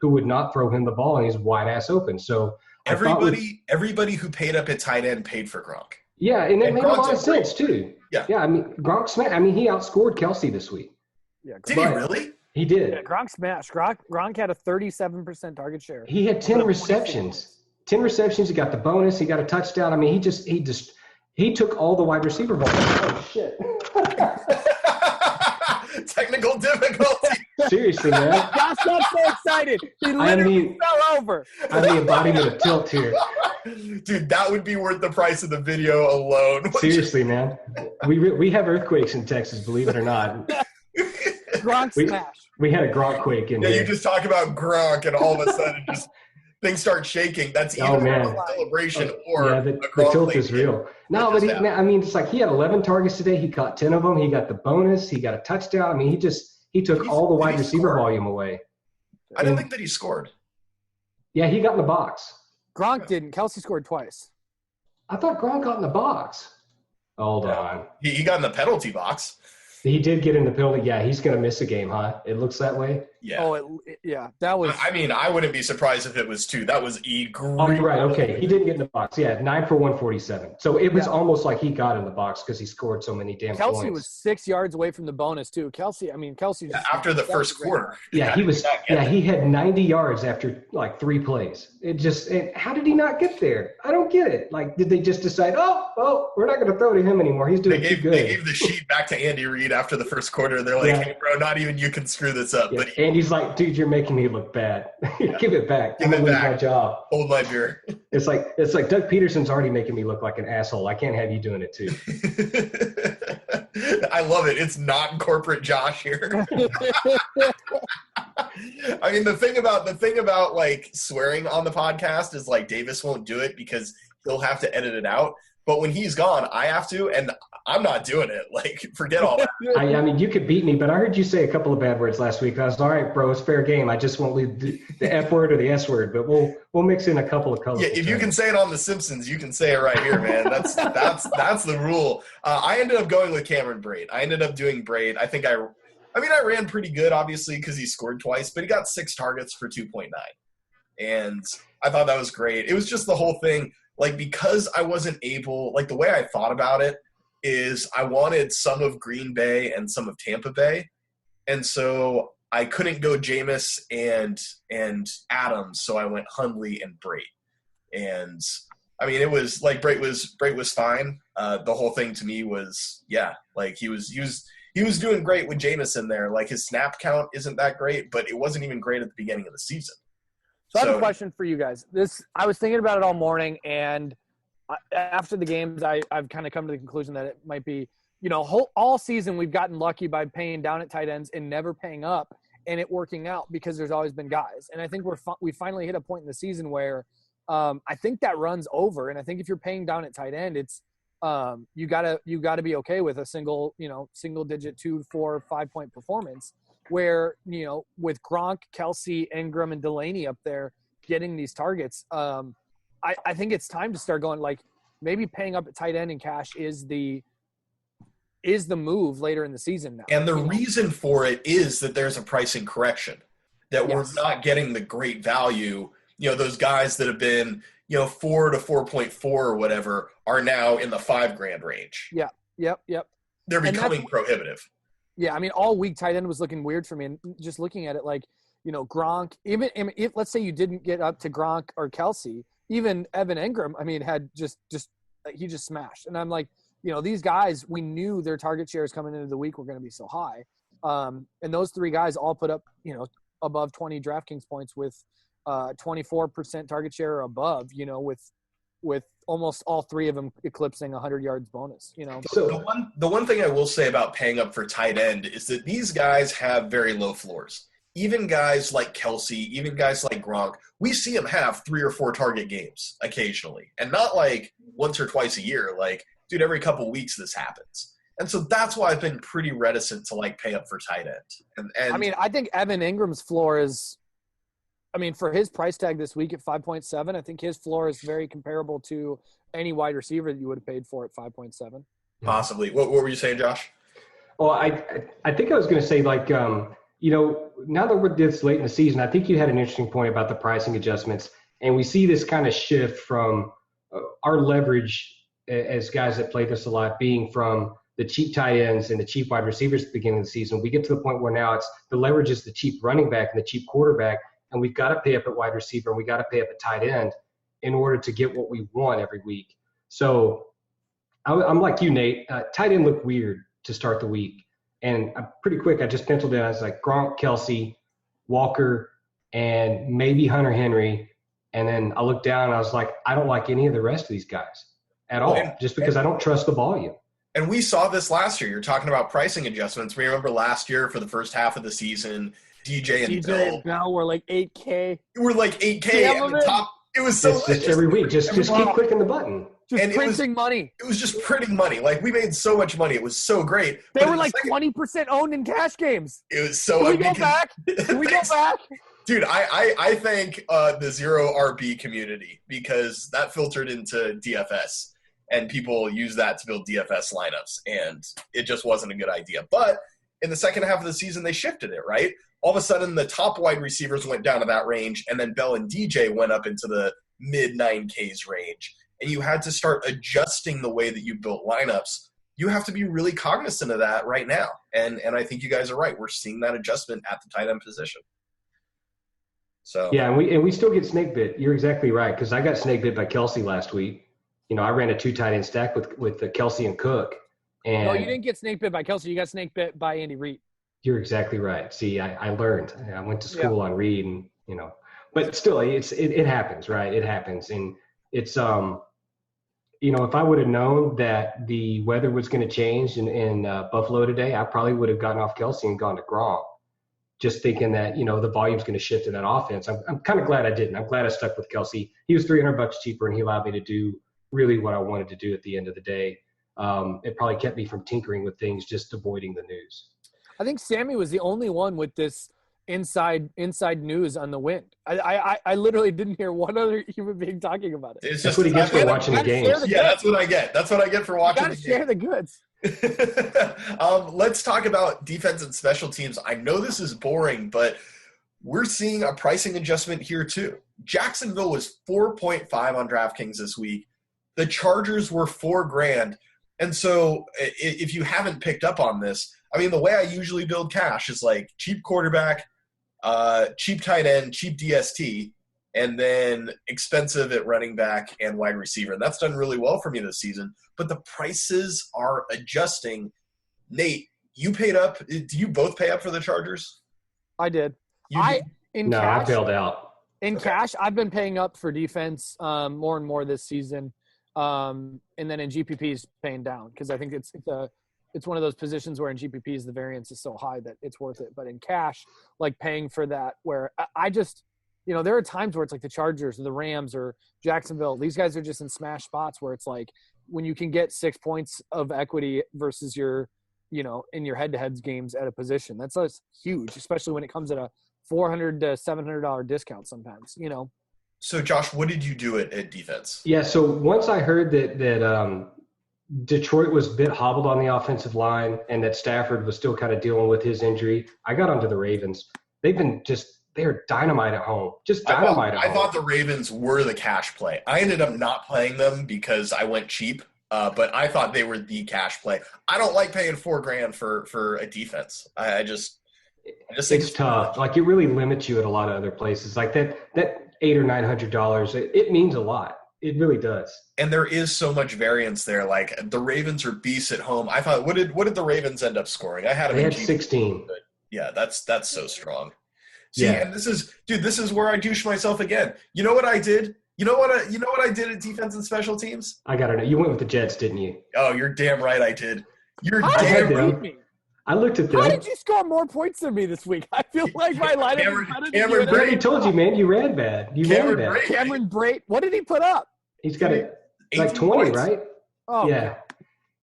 who would not throw him the ball, and he's wide ass open. So everybody who paid up at tight end paid for Gronk. Yeah, and it made a lot of sense too. Yeah. Gronk smashed. He outscored Kelsey this week. Yeah, did he really? He did. Yeah, Gronk smashed. Gronk had a 37% target share. He had 10 receptions. 10 receptions. He got the bonus. He got a touchdown. He took all the wide receiver balls. Oh shit! Technical difficulty. Seriously, man. Josh got so excited. He literally fell over. I'm the embodiment of tilt here. Dude, that would be worth the price of the video alone. Seriously, man. We have earthquakes in Texas, believe it or not. Gronk smash. We had a Gronk quake in there. You just talk about Gronk and all of a sudden just things start shaking. That's either a celebration or a Gronk the tilt is real. No, but it's like he had 11 targets today. He caught 10 of them. He got the bonus. He got a touchdown. He took all the wide receiver volume away. I didn't think that he scored. Yeah, he got in the box. Gronk didn't. Kelsey scored twice. I thought Gronk got in the box. Hold on. He got in the penalty box. He did get in the penalty. Yeah, he's going to miss a game, huh? It looks that way. Yeah. Oh, that was. I wouldn't be surprised if it was 2. That was egregious. Oh, you're right. Okay, he didn't get in the box. Yeah, 9 for 147. So it was almost like he got in the box because he scored so many damn points. Kelsey was 6 yards away from the bonus too. Kelsey. After the first quarter. Yeah, he was. Yeah, he had 90 yards after like 3 plays. How did he not get there? I don't get it. Like, did they just decide? Oh, we're not going to throw to him anymore. He's doing too good. They gave the sheet back to Andy Reid after the first quarter. They're like, hey, bro, not even you can screw this up. Yeah. But Andy's like, dude, you're making me look bad. Give it back. I'm going to lose my job. Hold my beer. It's like Doug Peterson's already making me look like an asshole. I can't have you doing it too. I love it. It's not corporate Josh here. The thing about like swearing on the podcast is like Davis won't do it because he'll have to edit it out. But when he's gone, I have to, and I'm not doing it. Like, forget all that. You could beat me, but I heard you say a couple of bad words last week. I was all right, bro. It's fair game. I just won't leave the F word or the S word, but we'll mix in a couple of colors. Yeah, if you can say it on The Simpsons, you can say it right here, man. That's the rule. I ended up going with Cameron Brate. I ended up doing Brate. I ran pretty good, obviously, because he scored twice, but he got 6 targets for 2.9, and I thought that was great. It was just the whole thing. Like, because I wasn't able – like, the way I thought about it is I wanted some of Green Bay and some of Tampa Bay. And so I couldn't go Jameis and Adams, so I went Hundley and Brate. And, it was – like, Brate was fine. The whole thing to me was, yeah, like, he was he was doing great with Jameis in there. Like, his snap count isn't that great, but it wasn't even great at the beginning of the season. So I have a question for you guys. I was thinking about it all morning, and after the games, I've kind of come to the conclusion that it might be, all season we've gotten lucky by paying down at tight ends and never paying up, and it working out because there's always been guys. And I think we finally hit a point in the season where I think that runs over. And I think if you're paying down at tight end, it's you gotta be okay with a single digit 2, 4, 5 point performance where, with Gronk, Kelsey, Ingram, and Delaney up there getting these targets. I think it's time to start going, like, maybe paying up at tight end in cash is the move later in the season now. And the reason for it is that there's a pricing correction, that we're not getting the great value. Those guys that have been, 4 to 4.4 or whatever are now in the $5,000 range. Yeah. Yep. They're becoming prohibitive. Yeah. I mean, all week tight end was looking weird for me. And just looking at it, like, Gronk, even if let's say you didn't get up to Gronk or Kelsey, even Evan Ingram, I mean, had he just smashed. And I'm like, these guys, we knew their target shares coming into the week were going to be so high. And those three guys all put up, above 20 DraftKings points with 24% target share or above, with almost all three of them eclipsing 100 yards bonus, So the one thing I will say about paying up for tight end is that these guys have very low floors. Even guys like Kelsey, even guys like Gronk, we see them have 3 or 4 target games occasionally, and not like once or twice a year. Like, dude, every couple of weeks this happens. And so that's why I've been pretty reticent to, like, pay up for tight end. And I mean, I think Evan Ingram's floor is, for his price tag this week at 5.7, I think his floor is very comparable to any wide receiver that you would have paid for at 5.7. Possibly. What were you saying, Josh? Well, I think I was going to say, like, now that we're this late in the season, I think you had an interesting point about the pricing adjustments. And we see this kind of shift from our leverage as guys that play this a lot being from the cheap tight ends and the cheap wide receivers at the beginning of the season. We get to the point where now it's the leverage is the cheap running back and the cheap quarterback, and we've got to pay up at wide receiver and we got to pay up at tight end in order to get what we want every week. So I'm like you, Nate. Tight end looked weird to start the week. And I'm pretty quick, I just penciled in. I was like Gronk, Kelsey, Walker, and maybe Hunter Henry. And then I looked down and I was like, I don't like any of the rest of these guys at all, just because I don't trust the volume. And we saw this last year. You're talking about pricing adjustments. We remember last year for the first half of the season, DJ and Bell were like 8K. We're like 8K at the top. It was so just every week. Just keep clicking the button. Just printing money. It was just printing money. Like, we made so much money. It was so great. They were like 20% owned in cash games. It was so. Can we go back? Can we go back? Dude, I thank the zero RB community, because that filtered into DFS, and people use that to build DFS lineups, and it just wasn't a good idea. But in the second half of the season, they shifted it, right? All of a sudden, the top wide receivers went down to that range, and then Bell and DJ went up into the mid-9Ks range. And you had to start adjusting the way that you built lineups. You have to be really cognizant of that right now. And I think you guys are right. We're seeing that adjustment at the tight end position. So yeah, and we still get snake bit. You're exactly right, because I got snake bit by Kelsey last week. I ran a 2 tight end stack with the Kelsey and Cook. And no, you didn't get snake bit by Kelsey. You got snake bit by Andy Reid. You're exactly right. See, I learned. I went to school on Reid, and but still, it happens, right? It happens, and it's if I would have known that the weather was going to change in Buffalo today, I probably would have gotten off Kelsey and gone to Gronk, just thinking that, the volume's going to shift in that offense. I'm kind of glad I didn't. I'm glad I stuck with Kelsey. He was $300 cheaper, and he allowed me to do really what I wanted to do at the end of the day. It probably kept me from tinkering with things, just avoiding the news. I think Sammy was the only one with this inside news on the wind. I literally didn't hear one other human being talking about it. It's that's what he gets for watching the games. That's what I get. That's what I get for watching the games. Share the goods. Let's talk about defense and special teams. I know this is boring, but we're seeing a pricing adjustment here too. Jacksonville was 4.5 on DraftKings this week. The Chargers were $4,000. And so if you haven't picked up on this, the way I usually build cash is like cheap quarterback, cheap tight end, cheap DST, and then expensive at running back and wide receiver. And that's done really well for me this season. But the prices are adjusting. Nate, You paid up. Do you both pay up for the Chargers? I did. You In No, cash, I bailed out. cash, I've been paying up for defense more and more this season. And then in GPPs paying down because I think it's one of those positions where in GPPs the variance is so high that it's worth it. But in cash, like paying for that where I just – there are times where it's like the Chargers or the Rams or Jacksonville. These guys are just in smash spots where it's like when you can get 6 points of equity versus your, in your head-to-heads games at a position. That's huge, especially when it comes at a $400 to $700 discount sometimes, So, Josh, what did you do at defense? Yeah, so once I heard that Detroit was a bit hobbled on the offensive line and that Stafford was still kind of dealing with his injury, I got onto the Ravens. They're dynamite at home. Just dynamite at home. I thought the Ravens were the cash play. I ended up not playing them because I went cheap, but I thought they were the cash play. I don't like paying $4,000 for a defense. I just think it's tough. Like it really limits you at a lot of other places. Like that $800 or $900, it means a lot. It really does. And there is so much variance there. Like the Ravens are beasts at home. I thought, what did the Ravens end up scoring? I had them. They had 16. But yeah, that's so strong. See, and this is where I douche myself again. You know what I did? You know what I did at defense and special teams? I gotta know. You went with the Jets, didn't you? Oh, you're damn right I did. I looked at them. How did you score more points than me this week? I feel like my lineup is better than Cameron you. I already told you, man. You ran bad. Cameron Brate. What did he put up? He's got like 20, points. right? Oh, yeah. God.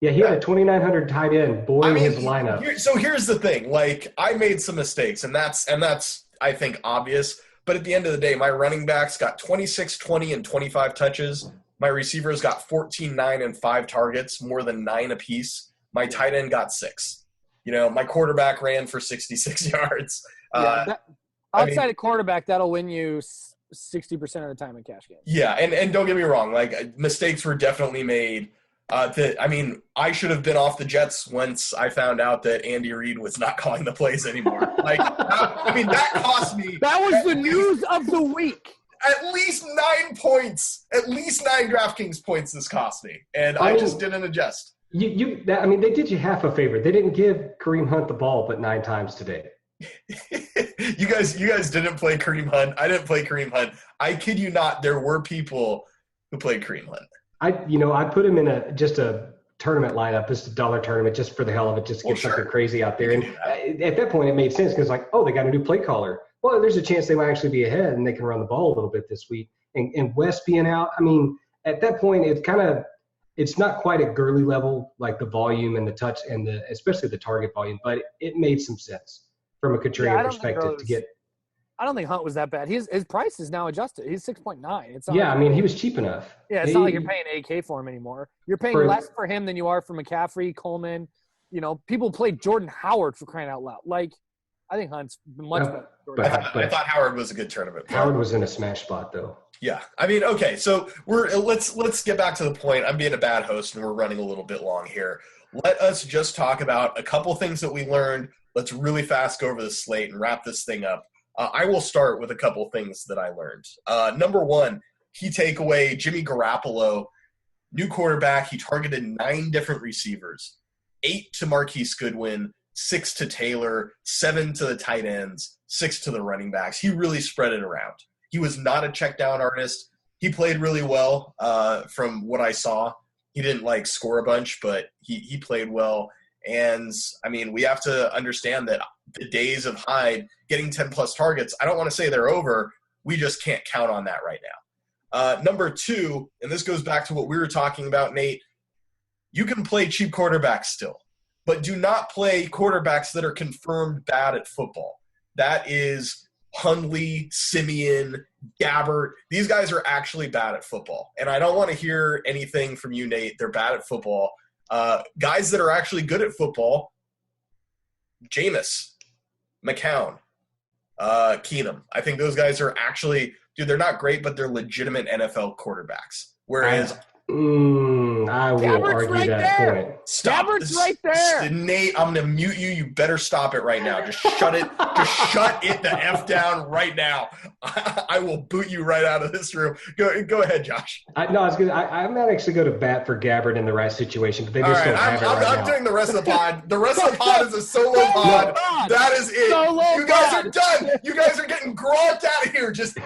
Yeah, he had a 2,900 tight end his lineup. Here's the thing. Like, I made some mistakes, and that's I think, obvious. But at the end of the day, my running backs got 26, 20, and 25 touches. My receivers got 14, 9, and 5 targets, more than 9 apiece. My tight end got 6. My quarterback ran for 66 yards. Outside of quarterback, that'll win you 60% of the time in cash games. Yeah, and don't get me wrong. Like, mistakes were definitely made. I should have been off the Jets once I found out that Andy Reid was not calling the plays anymore. That cost me. That was the news of the week. At least 9 points. At least 9 DraftKings points this cost me, and I just didn't adjust. They did you half a favor. They didn't give Kareem Hunt the ball but 9 times today. You guys didn't play Kareem Hunt. I didn't play Kareem Hunt. I kid you not. There were people who played Kareem Hunt. I put him in a tournament lineup, just a dollar tournament, just for the hell of it, just to get something crazy out there. And at that point, it made sense because, they got a new play caller. Well, there's a chance they might actually be ahead and they can run the ball a little bit this week. And West being out, at that point, it's not quite at Gurley level, like the volume and the touch and especially the target volume, but it made some sense from a contrarian perspective to get. I don't think Hunt was that bad. His price is now adjusted. He's 6.9. It's he was cheap enough. Yeah, it's not like you're paying AK for him anymore. You're paying less for him than you are for McCaffrey, Coleman. People played Jordan Howard for crying out loud. Like, I think Hunt's much better. I thought Howard was a good tournament player. Howard was in a smash spot though. Yeah, okay. So let's get back to the point. I'm being a bad host, and we're running a little bit long here. Let us just talk about a couple things that we learned. Let's really fast go over the slate and wrap this thing up. I will start with a couple things that I learned. Number one, key takeaway, Jimmy Garoppolo, new quarterback. He targeted 9 different receivers, 8 to Marquise Goodwin, 6 to Taylor, 7 to the tight ends, 6 to the running backs. He really spread it around. He was not a check down artist. He played really well from what I saw. He didn't score a bunch, but he played well. And we have to understand that the days of Hyde getting 10-plus targets, I don't want to say they're over. We just can't count on that right now. Number 2, and this goes back to what we were talking about, Nate, you can play cheap quarterbacks still, but do not play quarterbacks that are confirmed bad at football. That is Hundley, Simeon, Gabbert. These guys are actually bad at football. And I don't want to hear anything from you, Nate. They're bad at football. Guys that are actually good at football, Jameis, McCown, Keenum. I think those guys are actually – they're not great, but they're legitimate NFL quarterbacks. Whereas I will Gabbert's argue right that there. point. Stop. Gabbert's right there. Nate, I'm going to mute you. You better stop it right now. Just shut it. Just shut it the F down right now. I will boot you right out of this room. Go ahead, Josh. I might actually go to bat for Gabbert in the right situation, but they just don't have it right now. I'm doing the rest of the pod. The rest of the pod is a solo pod. That is it. You guys are done. You guys are getting gronked out of here. Just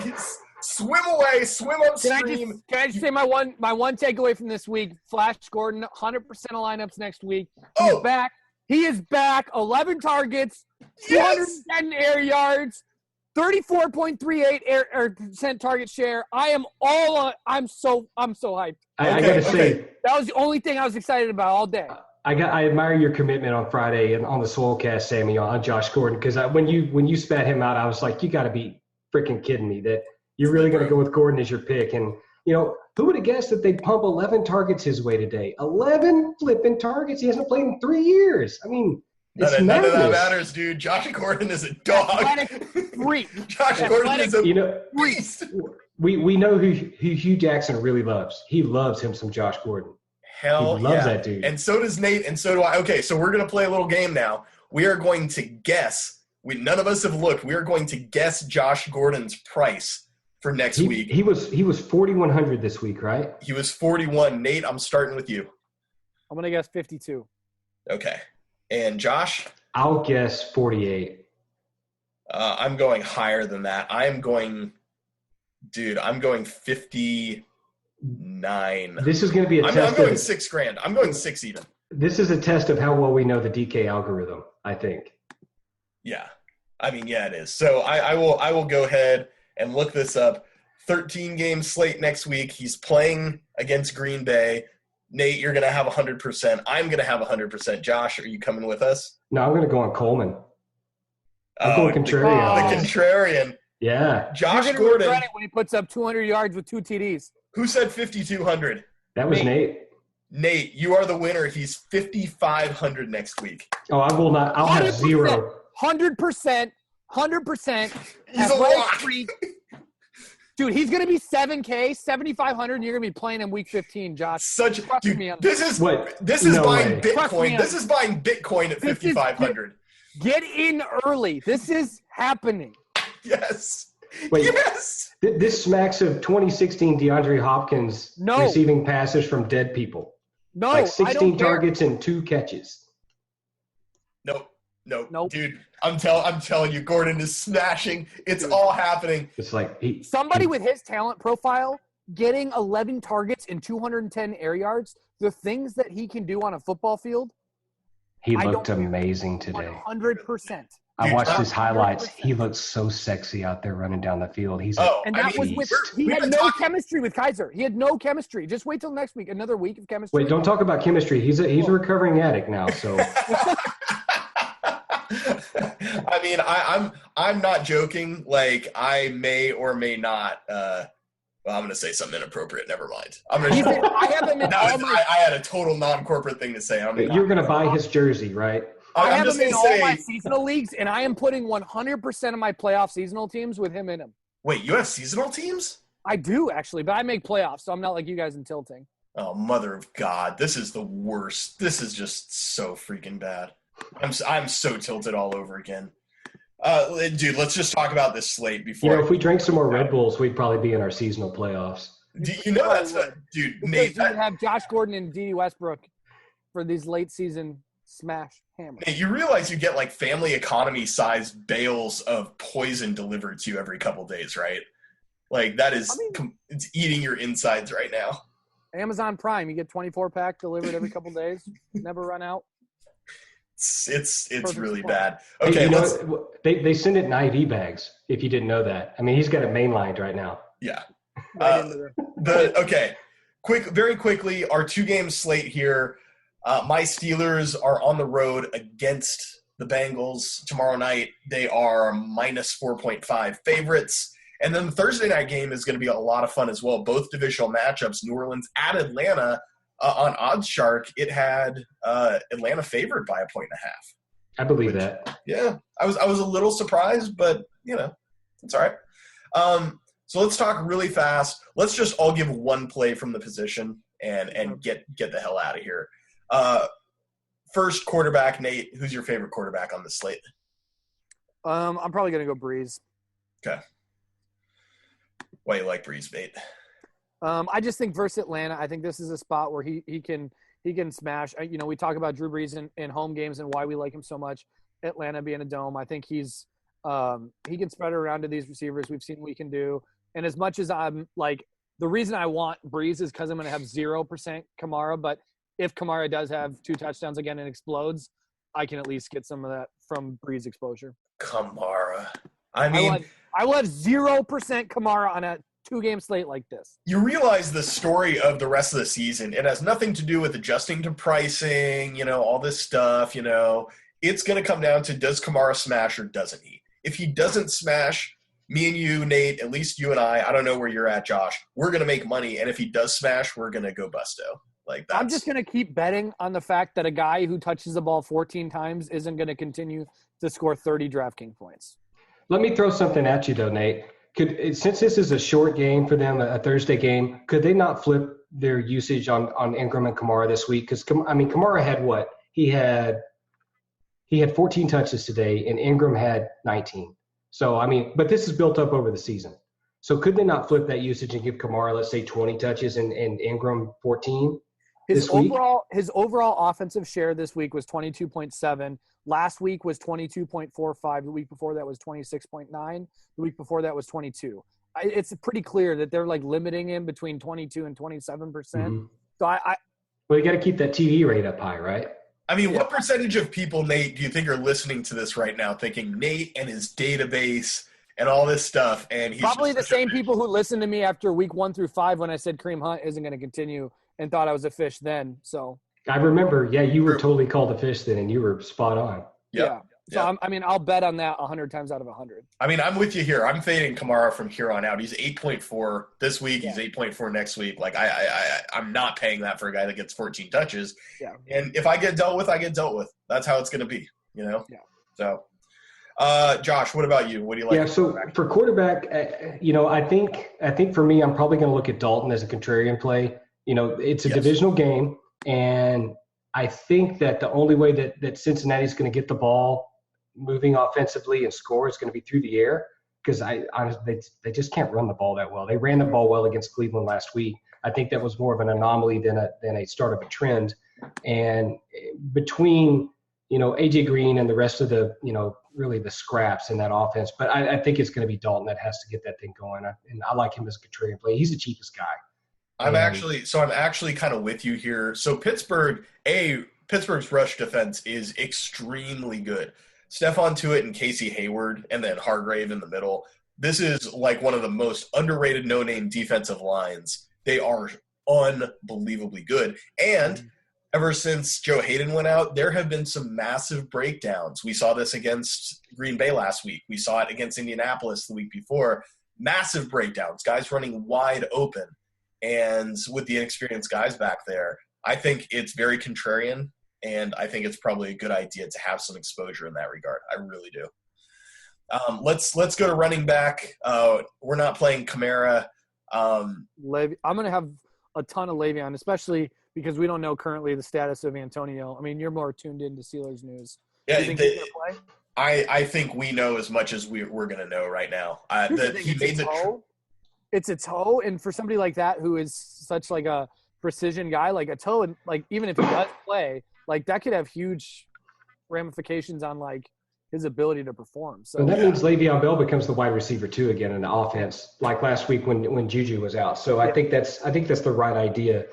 swim away, swim upstream. Can I just say my one takeaway from this week? Flash Gordon, 100% of lineups next week. He's back. He is back. 11 targets, 210 air yards, 34.38% target share. I'm so hyped. I got to say, that was the only thing I was excited about all day. I admire your commitment on Friday and on the Swolecast, Sammy, on Josh Gordon, because when you spat him out, I was like, you got to be freaking kidding me that you're really going to go with Gordon as your pick. And, who would have guessed that they'd pump 11 targets his way today? 11 flipping targets. He hasn't played in 3 years. I mean, it's none of that matters, dude. Josh Gordon is a dog. Freak. Josh Gordon is a beast. We know who Hugh Jackson really loves. He loves him some Josh Gordon. Hell he loves that dude. And so does Nate, and so do I. Okay, so we're going to play a little game now. We are going to guess. None of us have looked. We are going to guess Josh Gordon's price for next week. He was 4,100 this week, right? He was 41. Nate, I'm starting with you. I'm going to guess 52. Okay. And Josh? I'll guess 48. I'm going higher than that. I'm going 59. This is going to be a test. I'm going $6,000. I'm going 6 even. This is a test of how well we know the DK algorithm, I think. Yeah. I mean, yeah, it is. So I will go ahead and look this up. 13-game slate next week. He's playing against Green Bay. Nate, you're going to have 100%. I'm going to have 100%. Josh, are you coming with us? No, I'm going to go on Coleman. I'm going contrarian. The contrarian. Yeah. Josh Gordon. Regret it when he puts up 200 yards with 2 TDs. Who said 5,200? That was Nate. Nate, you are the winner. He's 5,500 next week. Oh, I will not. I'll have 0. 100%. He's a lock. Dude, he's going to be 7K, 7,500, and you're going to be playing him week 15, Josh. This is buying Bitcoin. This is buying Bitcoin at 5,500. Get in early. This is happening. Yes. Wait, yes. This smacks of 2016 DeAndre Hopkins receiving passes from dead people. No, like 16 targets and 2 catches. Nope. Dude, I'm telling you, Gordon is smashing. It's all happening. It's like somebody with his talent profile getting 11 targets and 210 air yards, the things that he can do on a football field. He looked amazing today. 100%. I watched his highlights. He looked so sexy out there running down the field. He had no chemistry with Kaiser. He had no chemistry. Just wait till next week. Another week of chemistry. Wait, don't talk about chemistry. He's a recovering addict now. So. I mean, I'm not joking. Like, I may or may not. Well, I'm going to say something inappropriate. Never mind. I had a total non-corporate thing to say. You're going to buy his jersey, right? I have him in all my seasonal leagues, and I am putting 100% of my playoff seasonal teams with him in them. Wait, you have seasonal teams? I do, actually, but I make playoffs, so I'm not like you guys in tilting. Oh, mother of God. This is the worst. This is just so freaking bad. I'm so tilted all over again. Dude, let's just talk about this slate before. If we drank some more Red Bulls, we'd probably be in our seasonal playoffs. Do you know that's dude? Nate, you have Josh Gordon and D.D. Westbrook for these late season smash hammers. Nate, you realize you get like family economy sized bales of poison delivered to you every couple days, right? Like that is it's eating your insides right now. Amazon Prime, you get 24-pack delivered every couple days, never run out. It's really bad. Okay, they send it in IV bags. If you didn't know that, I mean, he's got it mainlined right now. Yeah. Very quickly, our 2-game slate here. My Steelers are on the road against the Bengals tomorrow night. They are minus 4.5 favorites. And then the Thursday night game is going to be a lot of fun as well. Both divisional matchups, New Orleans at Atlanta. On OddsShark, it had Atlanta favored by 1.5. I believe that. Yeah, I was a little surprised, but it's all right. So let's talk really fast. Let's just all give one play from the position, and get the hell out of here. First quarterback, Nate. Who's your favorite quarterback on the slate? I'm probably gonna go Breeze. Okay. Why you like Breeze, Nate? I just think versus Atlanta, I think this is a spot where he can smash. We talk about Drew Brees in home games and why we like him so much. Atlanta being a dome, I think he can spread it around to these receivers. We've seen what he can do. And as much as I'm like, the reason I want Breeze is because I'm going to have 0% Kamara. But if Kamara does have 2 touchdowns again and explodes, I can at least get some of that from Breeze exposure. Kamara. I mean, I will have 0% Kamara on a 2-game slate like this. You realize the story of the rest of the season. It has nothing to do with adjusting to pricing, all this stuff, It's going to come down to, does Kamara smash or doesn't he? If he doesn't smash, me and you, Nate, at least you and I don't know where you're at, Josh, we're going to make money. And if he does smash, we're going to go busto. I'm just going to keep betting on the fact that a guy who touches the ball 14 times isn't going to continue to score 30 DraftKings points. Let me throw something at you, though, Nate. Since this is a short game for them, a Thursday game, could they not flip their usage on Ingram and Kamara this week? Because, Kamara had what? He had 14 touches today, and Ingram had 19. So, but this is built up over the season. So could they not flip that usage and give Kamara, let's say, 20 touches and Ingram 14 this week? His overall offensive share this week was 22.7. Last week was 22.45. The week before that was 26.9. The week before that was 22. It's pretty clear that they're limiting him between 22 and 27%. Mm-hmm. So well, you got to keep that TV rate up high, right? What percentage of people, Nate, do you think are listening to this right now thinking Nate and his database and all this stuff? And he's probably the same people who listened to me after week 1 through 5 when I said Kareem Hunt isn't going to continue and thought I was a fish then. So I remember, you were totally called a fish then, and you were spot on. Yeah. So, I'll bet on that 100 times out of 100. I'm with you here. I'm fading Kamara from here on out. He's 8.4 this week. Yeah. He's 8.4 next week. I'm not paying that for a guy that gets 14 touches. Yeah. And if I get dealt with, I get dealt with. That's how it's going to be, Yeah. So, Josh, what about you? What do you like? Yeah, so for quarterback, I think for me, I'm probably going to look at Dalton as a contrarian play. It's a divisional game, and I think that the only way that Cincinnati's going to get the ball moving offensively and score is going to be through the air, because they just can't run the ball that well. They ran the ball well against Cleveland last week. I think that was more of an anomaly than a start of a trend. And between AJ Green and the rest of the really the scraps in that offense, but I think it's going to be Dalton that has to get that thing going. And I like him as a contrarian play. He's the cheapest guy. I'm actually kind of with you here. So Pittsburgh's rush defense is extremely good. Stephon Tuitt and Casey Hayward, and then Hargrave in the middle. This is one of the most underrated no-name defensive lines. They are unbelievably good. And ever since Joe Hayden went out, there have been some massive breakdowns. We saw this against Green Bay last week. We saw it against Indianapolis the week before. Massive breakdowns, guys running wide open. And with the inexperienced guys back there, I think it's very contrarian, and I think it's probably a good idea to have some exposure in that regard. I really do. Let's go to running back. We're not playing Kamara. I'm going to have a ton of Le'Veon, especially because we don't know currently the status of Antonio. You're more tuned into Steelers news. Yeah, do you think he's going to play? I think we know as much as we're going to know right now. It's a toe, and for somebody like that who is such a precision guy, like a toe, and even if he does play, that could have huge ramifications on his ability to perform. So that means Le'Veon Bell becomes the wide receiver too again in the offense, like last week when Juju was out. So I think that's the right idea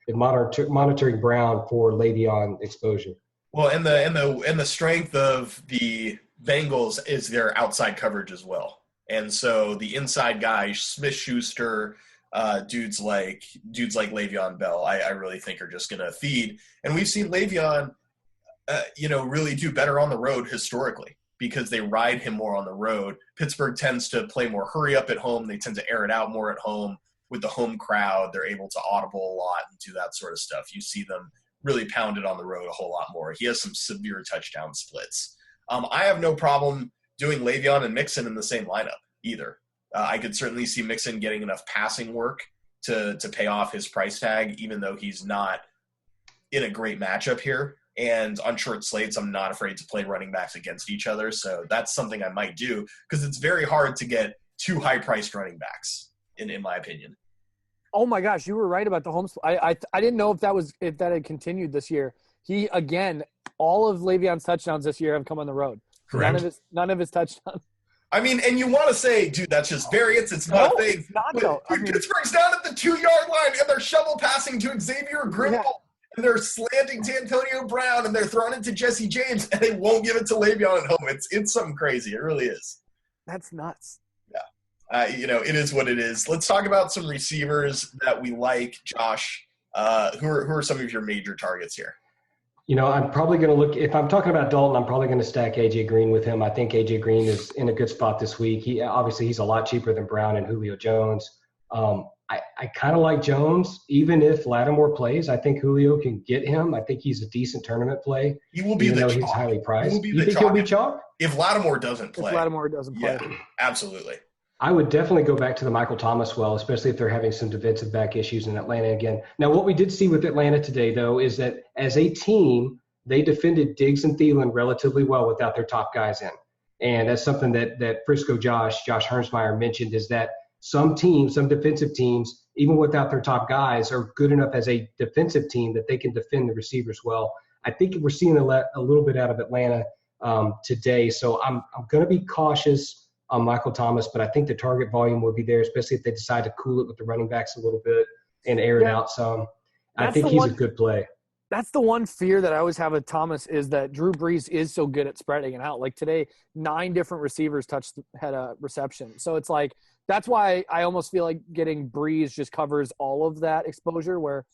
in monitoring Brown for Le'Veon exposure. Well, and the strength of the Bengals is their outside coverage as well. And so the inside guys, Smith-Schuster, dudes like Le'Veon Bell, I really think are just going to feed. And we've seen Le'Veon, really do better on the road historically because they ride him more on the road. Pittsburgh tends to play more hurry up at home. They tend to air it out more at home with the home crowd. They're able to audible a lot and do that sort of stuff. You see them really pound it on the road a whole lot more. He has some severe touchdown splits. I have no problem doing Le'Veon and Mixon in the same lineup either. I could certainly see Mixon getting enough passing work to pay off his price tag, even though he's not in a great matchup here. And on short slates, I'm not afraid to play running backs against each other. So that's something I might do because it's very hard to get two high-priced running backs, in my opinion. Oh my gosh, you were right about the home. I didn't know if that had continued this year. He again, all of Le'Veon's touchdowns this year have come on the road. Correct. None of his touchdowns. I mean, and you want to say, dude, that's just variance. It's not a thing. It's not, but, though. dude, Pittsburgh's down at the 2-yard line, and they're shovel passing to Xavier Grimble, and they're slanting to Antonio Brown, and they're throwing it to Jesse James, and they won't give it to Le'Veon at home. It's something crazy. It really is. That's nuts. Yeah. It is what it is. Let's talk about some receivers that we like, Josh. Who are some of your major targets here? I'm probably going to look – if I'm talking about Dalton, I'm probably going to stack A.J. Green with him. I think A.J. Green is in a good spot this week. He's a lot cheaper than Brown and Julio Jones. I kind of like Jones. Even if Lattimore plays, I think Julio can get him. I think he's a decent tournament play. He will be the chalk. He's highly priced. You think he'll be chalk? If Lattimore doesn't play. Yeah, absolutely. I would definitely go back to the Michael Thomas well, especially if they're having some defensive back issues in Atlanta again. Now, what we did see with Atlanta today, though, is that as a team, they defended Diggs and Thielen relatively well without their top guys in. And that's something that Frisco Josh Hermsmeyer mentioned, is that some defensive teams, even without their top guys, are good enough as a defensive team that they can defend the receivers well. I think we're seeing a little bit out of Atlanta today. So I'm going to be cautious on Michael Thomas, but I think the target volume will be there, especially if they decide to cool it with the running backs a little bit and air it out some. I think he's a good play. That's the one fear that I always have with Thomas, is that Drew Brees is so good at spreading it out. Like today, 9 different receivers had a reception. So it's like, that's why I almost feel like getting Brees just covers all of that exposure where,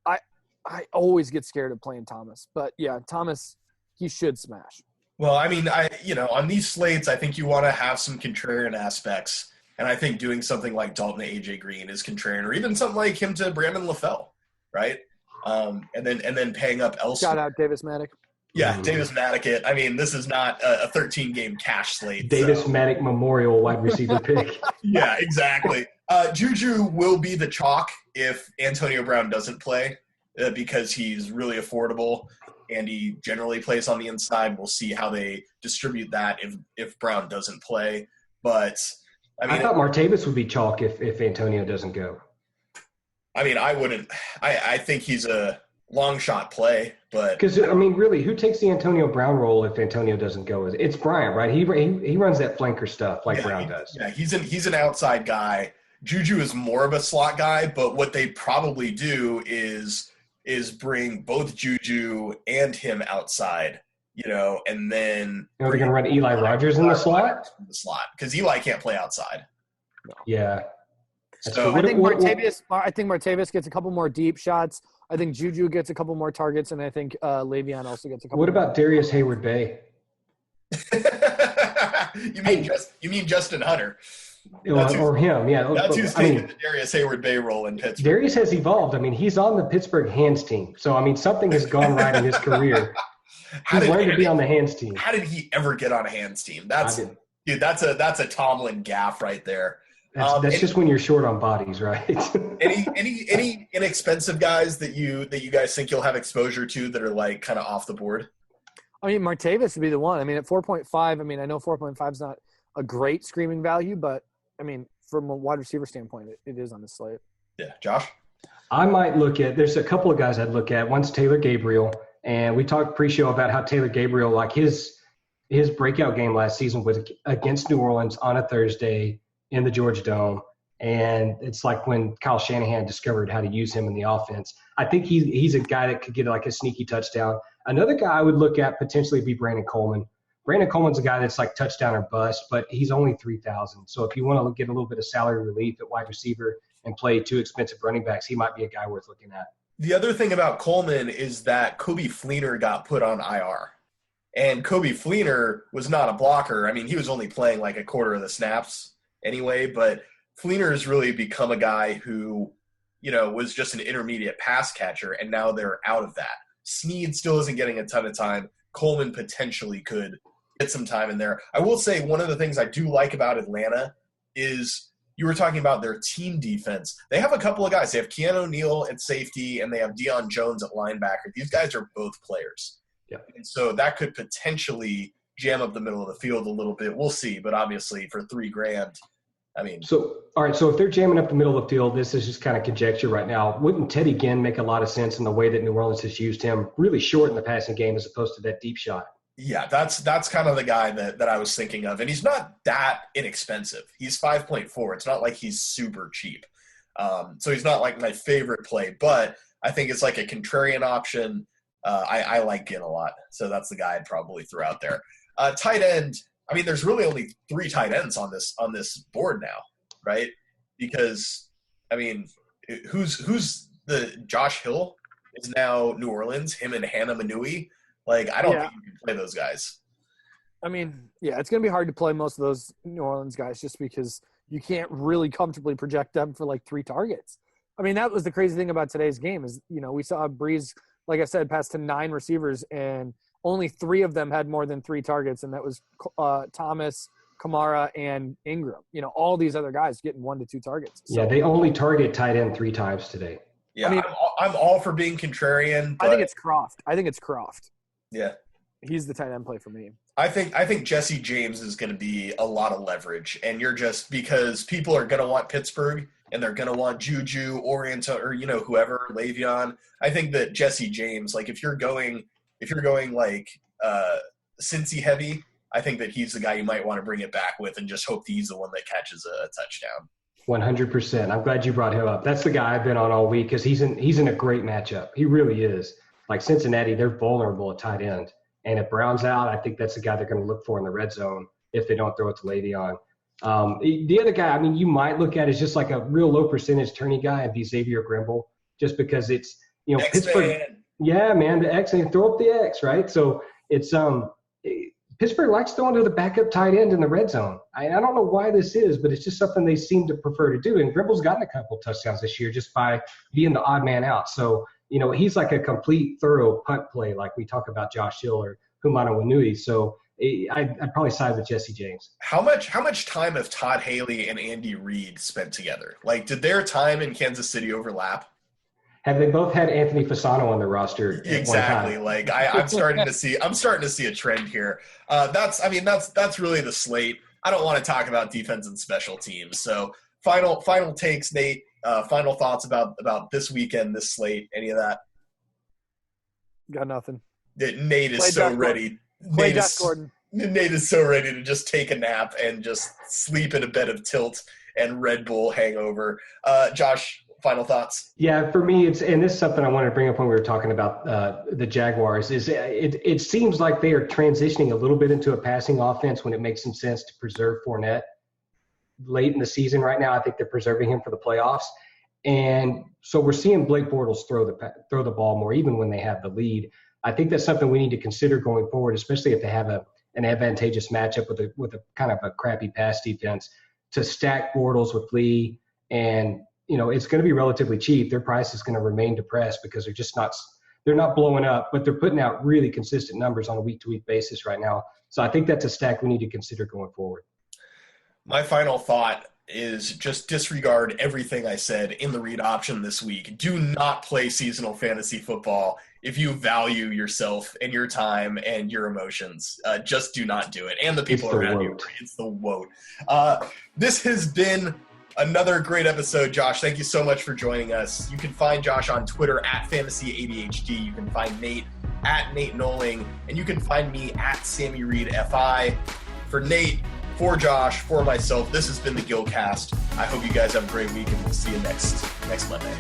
I always get scared of playing Thomas. But yeah, Thomas, he should smash. Well, I mean, on these slates, I think you want to have some contrarian aspects, and I think doing something like Dalton to AJ Green is contrarian, or even something like him to Brandon LaFell, right? And then paying up elsewhere. Shout out Davis Maddock. Yeah, Davis Maddock. I mean, this is not a 13-game cash slate. Davis Maddock Memorial wide receiver pick. Yeah, exactly. Juju will be the chalk if Antonio Brown doesn't play because he's really affordable. And he generally plays on the inside. We'll see how they distribute that if Brown doesn't play. But, I thought Martavis would be chalk if Antonio doesn't go. I mean, I wouldn't – I think he's a long shot play. But because, really, who takes the Antonio Brown role if Antonio doesn't go? It's Bryant, right? He runs that flanker stuff like Brown does. Yeah, he's an outside guy. Juju is more of a slot guy, but what they probably do is bring both Juju and him outside, and then they're going to run Eli Rogers in the slot? Because Eli can't play outside. Yeah. So I think Martavis gets a couple more deep shots. I think Juju gets a couple more targets, and I think Le'Veon also gets a couple. What about Darius Hayward-Bay? You mean Justin Hunter? Or him, yeah. That's who's taking the Darius Hayward-Bay role in Pittsburgh. Darius has evolved. He's on the Pittsburgh hands team. So, something has gone right in his career. He's learned to be on the hands team. How did he ever get on a hands team? That's a Tomlin gaffe right there. That's just when you're short on bodies, right? any inexpensive guys that you guys think you'll have exposure to that are like kind of off the board? Martavis would be the one. At 4.5, I know 4.5 is not a great screaming value, but from a wide receiver standpoint, it is on the slate. Yeah, Josh? I might look at – there's a couple of guys I'd look at. One's Taylor Gabriel, and we talked pre-show about how Taylor Gabriel, like his breakout game last season was against New Orleans on a Thursday in the Georgia Dome, and it's like when Kyle Shanahan discovered how to use him in the offense. I think he's a guy that could get like a sneaky touchdown. Another guy I would look at potentially be Brandon Coleman. Brandon Coleman's a guy that's like touchdown or bust, but he's only $3,000. So if you want to get a little bit of salary relief at wide receiver and play 2 expensive running backs, he might be a guy worth looking at. The other thing about Coleman is that Kobe Fleener got put on IR. And Kobe Fleener was not a blocker. He was only playing like a quarter of the snaps anyway, but Fleener has really become a guy who, was just an intermediate pass catcher, and now they're out of that. Snead still isn't getting a ton of time. Coleman potentially could get some time in there. I will say one of the things I do like about Atlanta is you were talking about their team defense. They have a couple of guys. They have Keanu Neal at safety, and they have Deion Jones at linebacker. These guys are both players. Yeah. And so that could potentially jam up the middle of the field a little bit. We'll see. But obviously for $3,000, I mean. So, all right. So if they're jamming up the middle of the field, this is just kind of conjecture right now. Wouldn't Teddy Ginn make a lot of sense in the way that New Orleans has used him really short in the passing game as opposed to that deep shot? Yeah, that's kind of the guy that I was thinking of. And he's not that inexpensive. He's 5.4. It's not like he's super cheap. So he's not like my favorite play, but I think it's like a contrarian option. I like Ginn a lot. So that's the guy I'd probably throw out there. Tight end, I mean, there's really only 3 tight ends on this board now, right? Because, I mean, who's the Josh Hill is now New Orleans, him and Hannah Manui. Like, I don't think you can play those guys. I mean, yeah, it's going to be hard to play most of those New Orleans guys just because you can't really comfortably project them for like 3 targets. I mean, that was the crazy thing about today's game is, we saw Breeze, like I said, pass to 9 receivers, and only 3 of them had more than 3 targets, and that was Thomas, Kamara, and Ingram. All these other guys getting 1 to 2 targets. So, yeah, they only target tight end 3 times today. Yeah, I mean, I'm all for being contrarian. But I think it's Croft. Yeah. He's the tight end play for me. I think Jesse James is going to be a lot of leverage, and you're just because people are going to want Pittsburgh and they're going to want Juju, Orienta, or whoever, Le'Veon. I think that Jesse James, like if you're going like Cincy heavy, I think that he's the guy you might want to bring it back with and just hope he's the one that catches a touchdown. 100%. I'm glad you brought him up. That's the guy I've been on all week because he's in a great matchup. He really is. Like Cincinnati, they're vulnerable at tight end. And if Brown's out, I think that's the guy they're going to look for in the red zone if they don't throw it to Le'Veon. The other guy, I mean, you might look at is just like a real low percentage tourney guy and be Xavier Grimble just because it's, Pittsburgh. Yeah, man, the X, and throw up the X, right? So it's Pittsburgh likes throwing to the backup tight end in the red zone. I don't know why this is, but it's just something they seem to prefer to do. And Grimble's gotten a couple touchdowns this year just by being the odd man out. So, he's like a complete, thorough punt play, like we talk about Josh Hill or Humana Wanui. So I'd probably side with Jesse James. How much time have Todd Haley and Andy Reid spent together? Like, did their time in Kansas City overlap? Have they both had Anthony Fasano on the roster? Exactly. Like I'm starting to see a trend here. That's really the slate. I don't want to talk about defense and special teams. So final takes, Nate. Final thoughts about this weekend, this slate. Any of that? Got nothing. Nate is so ready. Play Josh Gordon. Nate is so ready to just take a nap and just sleep in a bed of tilt and Red Bull hangover. Josh, final thoughts? Yeah, for me, and this is something I wanted to bring up when we were talking about the Jaguars, is it seems like they are transitioning a little bit into a passing offense when it makes some sense to preserve Fournette. Late in the season right now, I think they're preserving him for the playoffs. And so we're seeing Blake Bortles throw the ball more, even when they have the lead. I think that's something we need to consider going forward, especially if they have an advantageous matchup with a kind of a crappy pass defense, to stack Bortles with Lee. And, it's going to be relatively cheap. Their price is going to remain depressed because they're not blowing up, but they're putting out really consistent numbers on a week-to-week basis right now. So I think that's a stack we need to consider going forward. My final thought is just disregard everything I said in the read option this week. Do not play seasonal fantasy football if you value yourself and your time and your emotions. Just do not do it. And the people around you. It's the woat. This has been another great episode, Josh. Thank you so much for joining us. You can find Josh on Twitter at FantasyADHD. You can find Nate at Nate Nohling. And you can find me at Sammy Reid FI. For Nate, for Josh, for myself, this has been the Gilcast. I hope you guys have a great week, and we'll see you next Monday.